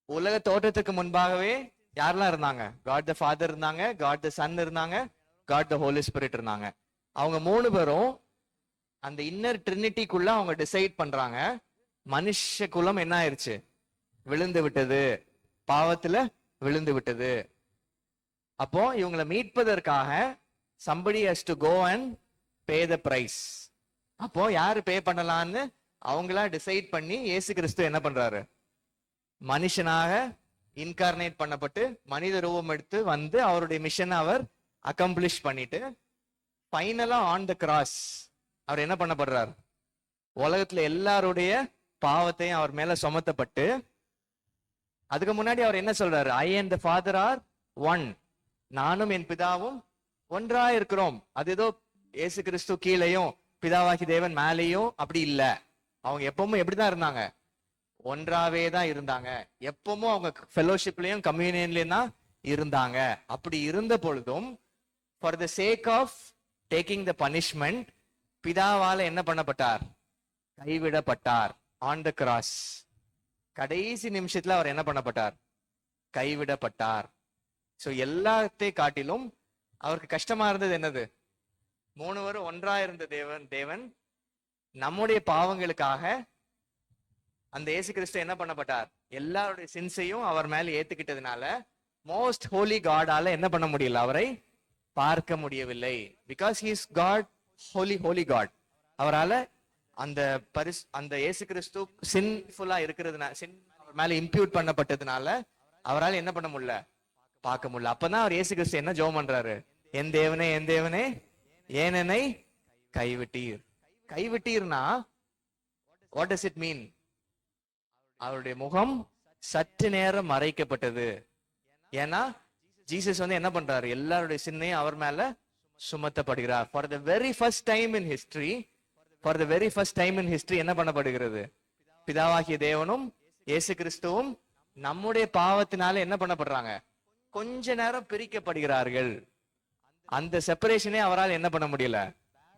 உலக தோற்றத்துக்கு முன்பாகவே யாரெல்லாம் இருந்தாங்க? காட் த ஃபாதர் இருந்தாங்க, காட் த சன் இருந்தாங்க, காட் த ஹோலி ஸ்பிரிட் இருந்தாங்க. அவங்க 3 பேரும் அந்த இன்னர் ட்ரினிட்டிக்குள்ள அவங்க டிசைட் பண்றாங்க, மனுஷ குலம் என்ன ஆயிருச்சு? விழுந்து விட்டது, பாவத்துல விழுந்து விட்டது. அப்போ இவங்களை மீட்பதற்காக somebody has to go and pay the price. அப்போ யாரு பே பண்ணலான்னு அவங்களா டிசைட் பண்ணி இயேசு கிறிஸ்து என்ன பண்றாரு? மனுஷனாக இன்கார்னேட் பண்ணப்பட்டு மனித ரூபம் எடுத்து வந்து அவருடைய மிஷனை அவர் அக்கம்ப்ளிஷ் பண்ணிட்டு ஃபைனலா ஆன் த கிராஸ் அவர் என்ன பண்ணப்படுறார்? உலகத்துல எல்லாருடைய பாவத்தையும் அவர் மேல சுமத்தப்பட்டு, அதுக்கு முன்னாடி அவர் என்ன சொல்றாரு? I and the Father are one. நானும் என் பிதாவும் ஒன்றா இருக்கிறோம். அது ஏதோ இயேசு கிறிஸ்து கீழையும் பிதாவாகி தேவன் மேலேயும் அப்படி இல்ல. அவங்க எப்பவும் எப்படிதான் இருந்தாங்க? ஒன்றாவே தான் இருந்தாங்க. எப்பவும் அவங்க ஃபெலோஷிப்லயும் கம்யூனியன்லயும் தான் இருந்தாங்க. அப்படி இருந்த பொழுதும் for the sake of taking the punishment பிதாவால என்ன பண்ணப்பட்டார்? கைவிடப்பட்டார். ஆன் த கிராஸ் கடைசி நிமிஷத்துல அவர் என்ன பண்ணப்பட்டார்? கைவிடப்பட்டார். சோ எல்லாத்தையும் காட்டிலும் அவருக்கு கஷ்டமா இருந்தது என்னது? 3 பேரும் ஒன்றா இருந்த தேவன் நம்முடைய பாவங்களுக்காக அந்த இயேசு கிறிஸ்து என்ன பண்ணப்பட்டார்? எல்லாருடைய சின்ஸையும் அவர் மேல ஏத்துக்கிட்டதுனால மோஸ்ட் ஹோலி காடால என்ன பண்ண முடியல? அவரை பார்க்க முடியவில்லை. Because he is God, holy God. அவரால அந்த இயேசு கிறிஸ்து சின்ஃபுல்லா இருக்கிறதுனால, சின் அவர் மேல இம்பியூட் பண்ணப்பட்டதுனால அவரால் என்ன பண்ண முடியல? பார்க்க முடியல. அப்பதான் அவர் இயேசு கிறிஸ்து என்ன ஜெபம் பண்றாரு? என் தேவனே, என் தேவனே, ஏன் என்னை கைவிட்டீர்? கைவிட்டீர்னா வாட் டஸ் இட் மீன்? அவருடைய முகம் சற்று நேரம் மறைக்கப்பட்டது. ஏன்னா ஜீசஸ் வந்து என்ன பண்றாரு? எல்லாருடைய சின்னையும் அவர் மேல சுமத்தப்படுகிறார். For the very first time in history என்ன பண்ணப்படுகிறது? பிதாவாகிய தேவனும் இயேசு கிறிஸ்துவும் நம்முடைய பாவத்தினால என்ன பண்ணப்படுறாங்க? கொஞ்ச நேரம் பிரிக்கப்படுகிறார்கள். அந்த செப்பரேஷனே அவரால் என்ன பண்ண முடியல?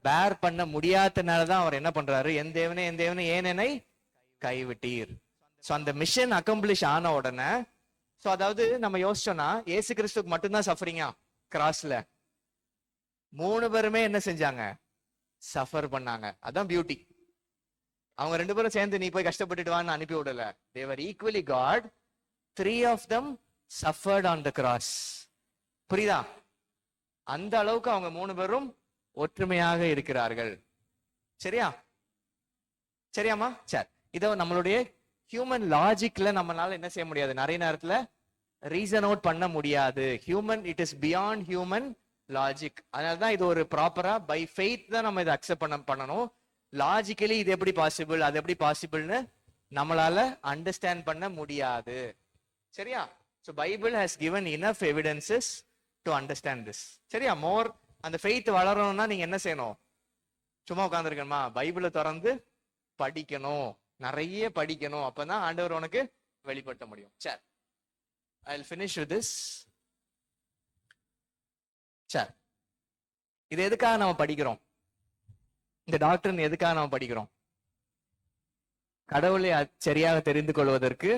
பேர் பண்ண முடியாதனாலதான் அவர் என்ன பண்றாரு? என் தேவனே, என் தேவனே, ஏன் என்னை கைவிட்டீர்? சோ அந்த மிஷன் அக்கம்ப்ளிஷ் ஆன உடனே, சோ அதாவது நம்ம யோசிச்சோம்னா இயேசு கிறிஸ்துக்கு மட்டும்தான் சஃபரிங்கா கிராஸ்ல? 3 பேருமே என்ன செஞ்சாங்க? சஃபர் பண்ணாங்க. அதான் பியூட்டி. அவங்க 2 பேரும் சேர்ந்து நீ போய் கஷ்டப்பட்டுட்டு வான்னு அனுப்பி விடல. they were equally God. 3 of them suffered on the cross. புரியுதா? அந்த அளவுக்கு அவங்க 3 பேரும் ஒற்றுமையாக இருக்கிறார்கள். சரியா? சரியாமா? சரி. இதோ நம்மளுடைய ஹியூமன் லாஜிக்ல நம்மளால என்ன செய்ய முடியாது? நிறைய நேரத்துல ரீசன் அவுட் பண்ண முடியாது. It is beyond human logic. அதனாலதான் இது ஒரு ப்ராப்பரா பை ஃபெய்த் தான் நம்ம இதை அக்செப்ட் பண்ணணும். லாஜிக்கலி இது எப்படி பாசிபிள், அது எப்படி பாசிபிள்னு நம்மளால அண்டர்ஸ்டாண்ட் பண்ண முடியாது. சரியா? So Bible has given enough evidences to understand this. சரியா? மோர் அந்த ஃபெய்த் வளரணும்னா நீங்க என்ன செய்யணும்? சும்மா உட்காந்துருக்கணுமா? பைபிளை திறந்து படிக்கணும், நிறைய படிக்கணும். அப்பதான் ஆண்டவர் உனக்கு வெளிப்படுத்த முடியும். சரி, I'll finish with this. சரி, இது எதுக்காக நம்ம படிக்கிறோம்? இந்த டாக்டர் எதுக்காக நம்ம படிக்கிறோம்? கடவுளை சரியாக தெரிந்து கொள்வதற்கு.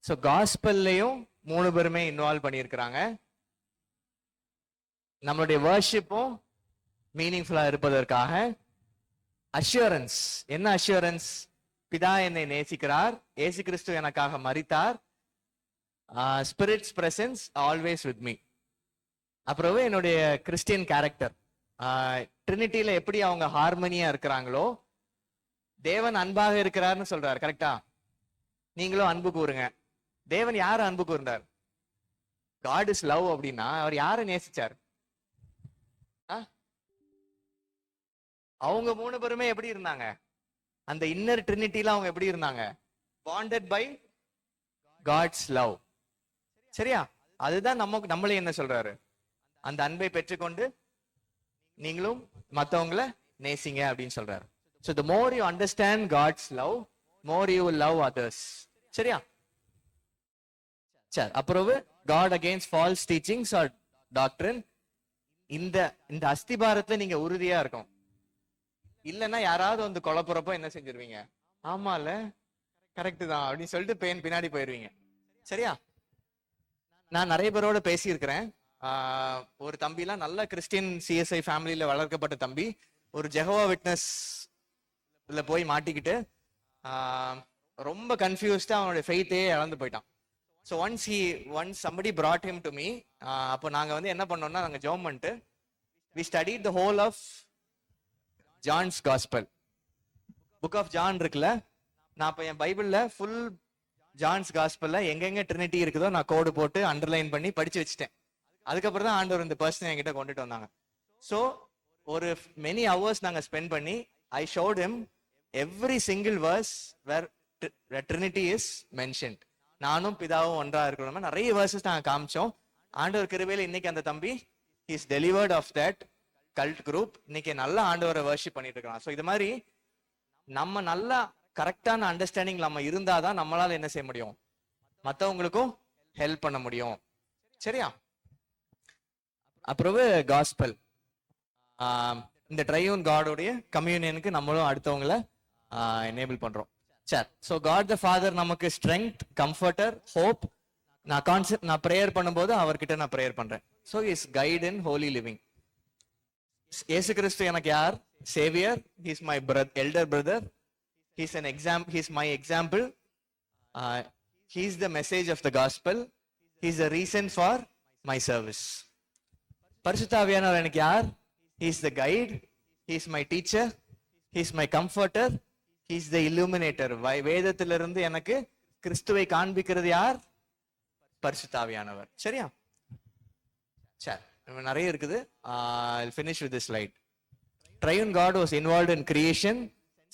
ஸோ காஸ்பல்லையும் 3 பேருமே இன்வால்வ் பண்ணியிருக்கிறாங்க. நம்மளுடைய வர்ஷிப்பும் மீனிங்ஃபுல்லா இருப்பதற்காக. அஷ்யூரன்ஸ், என்ன அஷ்யூரன்ஸ்? பிதா என்னை நேசிக்கிறார், இயேசு கிறிஸ்து எனக்காக மரித்தார், spirit's presence always with me. அப்புறம் என்னுடைய கிறிஸ்டியன் கேரக்டர், ட்ரினிட்டியில எப்படி அவங்க ஹார்மனியா இருக்கிறாங்களோ, தேவன் அன்பாக இருக்கிறார்னு சொல்றாரு. கரெக்டா? நீங்களும் அன்பு கூறுங்க. தேவன் யார அன்பு கூர்ந்தார்? God is love. அப்படின்னா அவர் யாரை நேசிச்சார்? அவங்க 3 பேருமே எப்படி இருந்தாங்க? அந்த இன்னர் ட்ரினிட்டில அவங்க எப்படி இருந்தாங்க? Bonded by God's love. சரியா? அதுதான் நம்மளே என்ன சொல்றாரு? அந்த அன்பை பெற்றுக்கொண்டு நீங்களும் மத்தவங்களை நேசிங்க அப்படின்னு சொல்றாரு. So the more you understand God's love, more you will love others. சரியா? சரி, அப்புறம் God against false teachings or டாக்டரின். இந்த இந்த அஸ்திபாரத்துல நீங்க உறுதியா இருக்கும். இல்லைன்னா யாராவது வந்து குழப்புறப்போ என்ன செஞ்சிருவீங்க? ஆமால, கரெக்ட் தான் அப்படின்னு சொல்லிட்டு பின்னாடி போயிருவீங்க. சரியா? நான் நிறைய பேரோட பேசியிருக்கிறேன். ஒரு தம்பிலாம் நல்ல கிறிஸ்டியன் சிஎஸ்ஐ ஃபேமிலியில வளர்க்கப்பட்ட தம்பி ஒரு ஜெகோவா விட்னஸ் போய் மாட்டிக்கிட்டு ரொம்ப கன்ஃபியூஸ்டா அவனுடைய ஃபெய்த்தே இழந்து போயிட்டான். So once somebody brought him to me. அப்போ நாங்க வந்து என்ன பண்ணோம்னா, நாங்க ஜெபம் பண்ணிட்டு we studied the whole of John's Gospel. Book of John இருக்குல்ல, நான் இப்போ என் பைபிள்ல ஃபுல் ஜான்ஸ் காஸ்பல்ல எங்கெங்க ட்ரினிட்டி இருக்குதோ நான் கோடு போட்டு அண்டர்லைன் பண்ணி படிச்சு வச்சுட்டேன். அதுக்கப்புறம் தான் ஆண்டவர் இந்த பர்சன் என்கிட்ட கொண்டுட்டு வந்தாங்க. ஸோ ஒரு மெனி ஹவர்ஸ் நாங்க ஸ்பெண்ட் பண்ணி I showed him every single verse where Trinity is mentioned. நானும் பிதாவும் ஒன்றா இருக்கணும் நிறைய வேர்சஸ் நாங்க காமிச்சோம். ஆண்டவர் கிருபையில இன்னைக்கு அந்த தம்பி is delivered of that cult group. இன்னைக்கு நல்ல ஆண்டவரை வர்ஷிப் பண்ணிட்டு இருக்கான். ஸோ இது மாதிரி நம்ம நல்லா கரெக்டான அண்டர்ஸ்டாண்டிங் நம்ம இருந்தாதான் நம்மளால என்ன செய்ய முடியும், மற்றவங்களுக்கும் ஹெல்ப் பண்ண முடியும். சரியா? அப்புறம் காஸ்பல், இந்த ட்ரையூன் காடோடைய கம்யூனியனுக்கு நம்மளும் அடுத்தவங்களை எனேபிள் பண்றோம். சரி, ஸோ காட் த ஃபாதர் நமக்கு ஸ்ட்ரென்த், கம்ஃபர்டர், ஹோப். நான் ப்ரேயர் பண்ணும்போது அவர்கிட்ட நான் ப்ரேயர் பண்றேன். So is guide in holy living. இயேசு கிறிஸ்து எனக்கு யார்? Saviour. He's my elder brother. He's an example. He's my example. He's the message of the gospel. He's the reason for my service. பரிசுத்த ஆவியானவர் எனக்கு யார்? He's the guide. He's my teacher. He's my comforter. He's the illuminator. வேதத்திலிருந்து எனக்கு கிறிஸ்துவை காண்பிக்கிறது யார்? பரிசுத்த ஆவியானவர். சரியா? சரி, நிறைய இருக்குது. I'll finish with this slide. Triune God was involved in creation,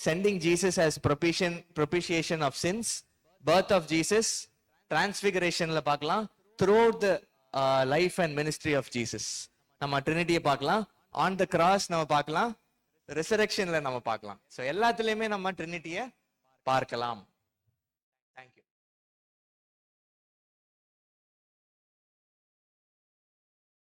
sending Jesus as propitiation of sins, birth of Jesus, transfiguration la பார்க்கலாம், throughout the life and ministry of Jesus. நம்ம ட்ரினிட்டியை பார்க்கலாம், on the cross நம்ம பார்க்கலாம், resurrectionல நம்ம பார்க்கலாம். So எல்லாத்துலயுமே நம்ம ட்ரினிட்டியை பார்க்கலாம்.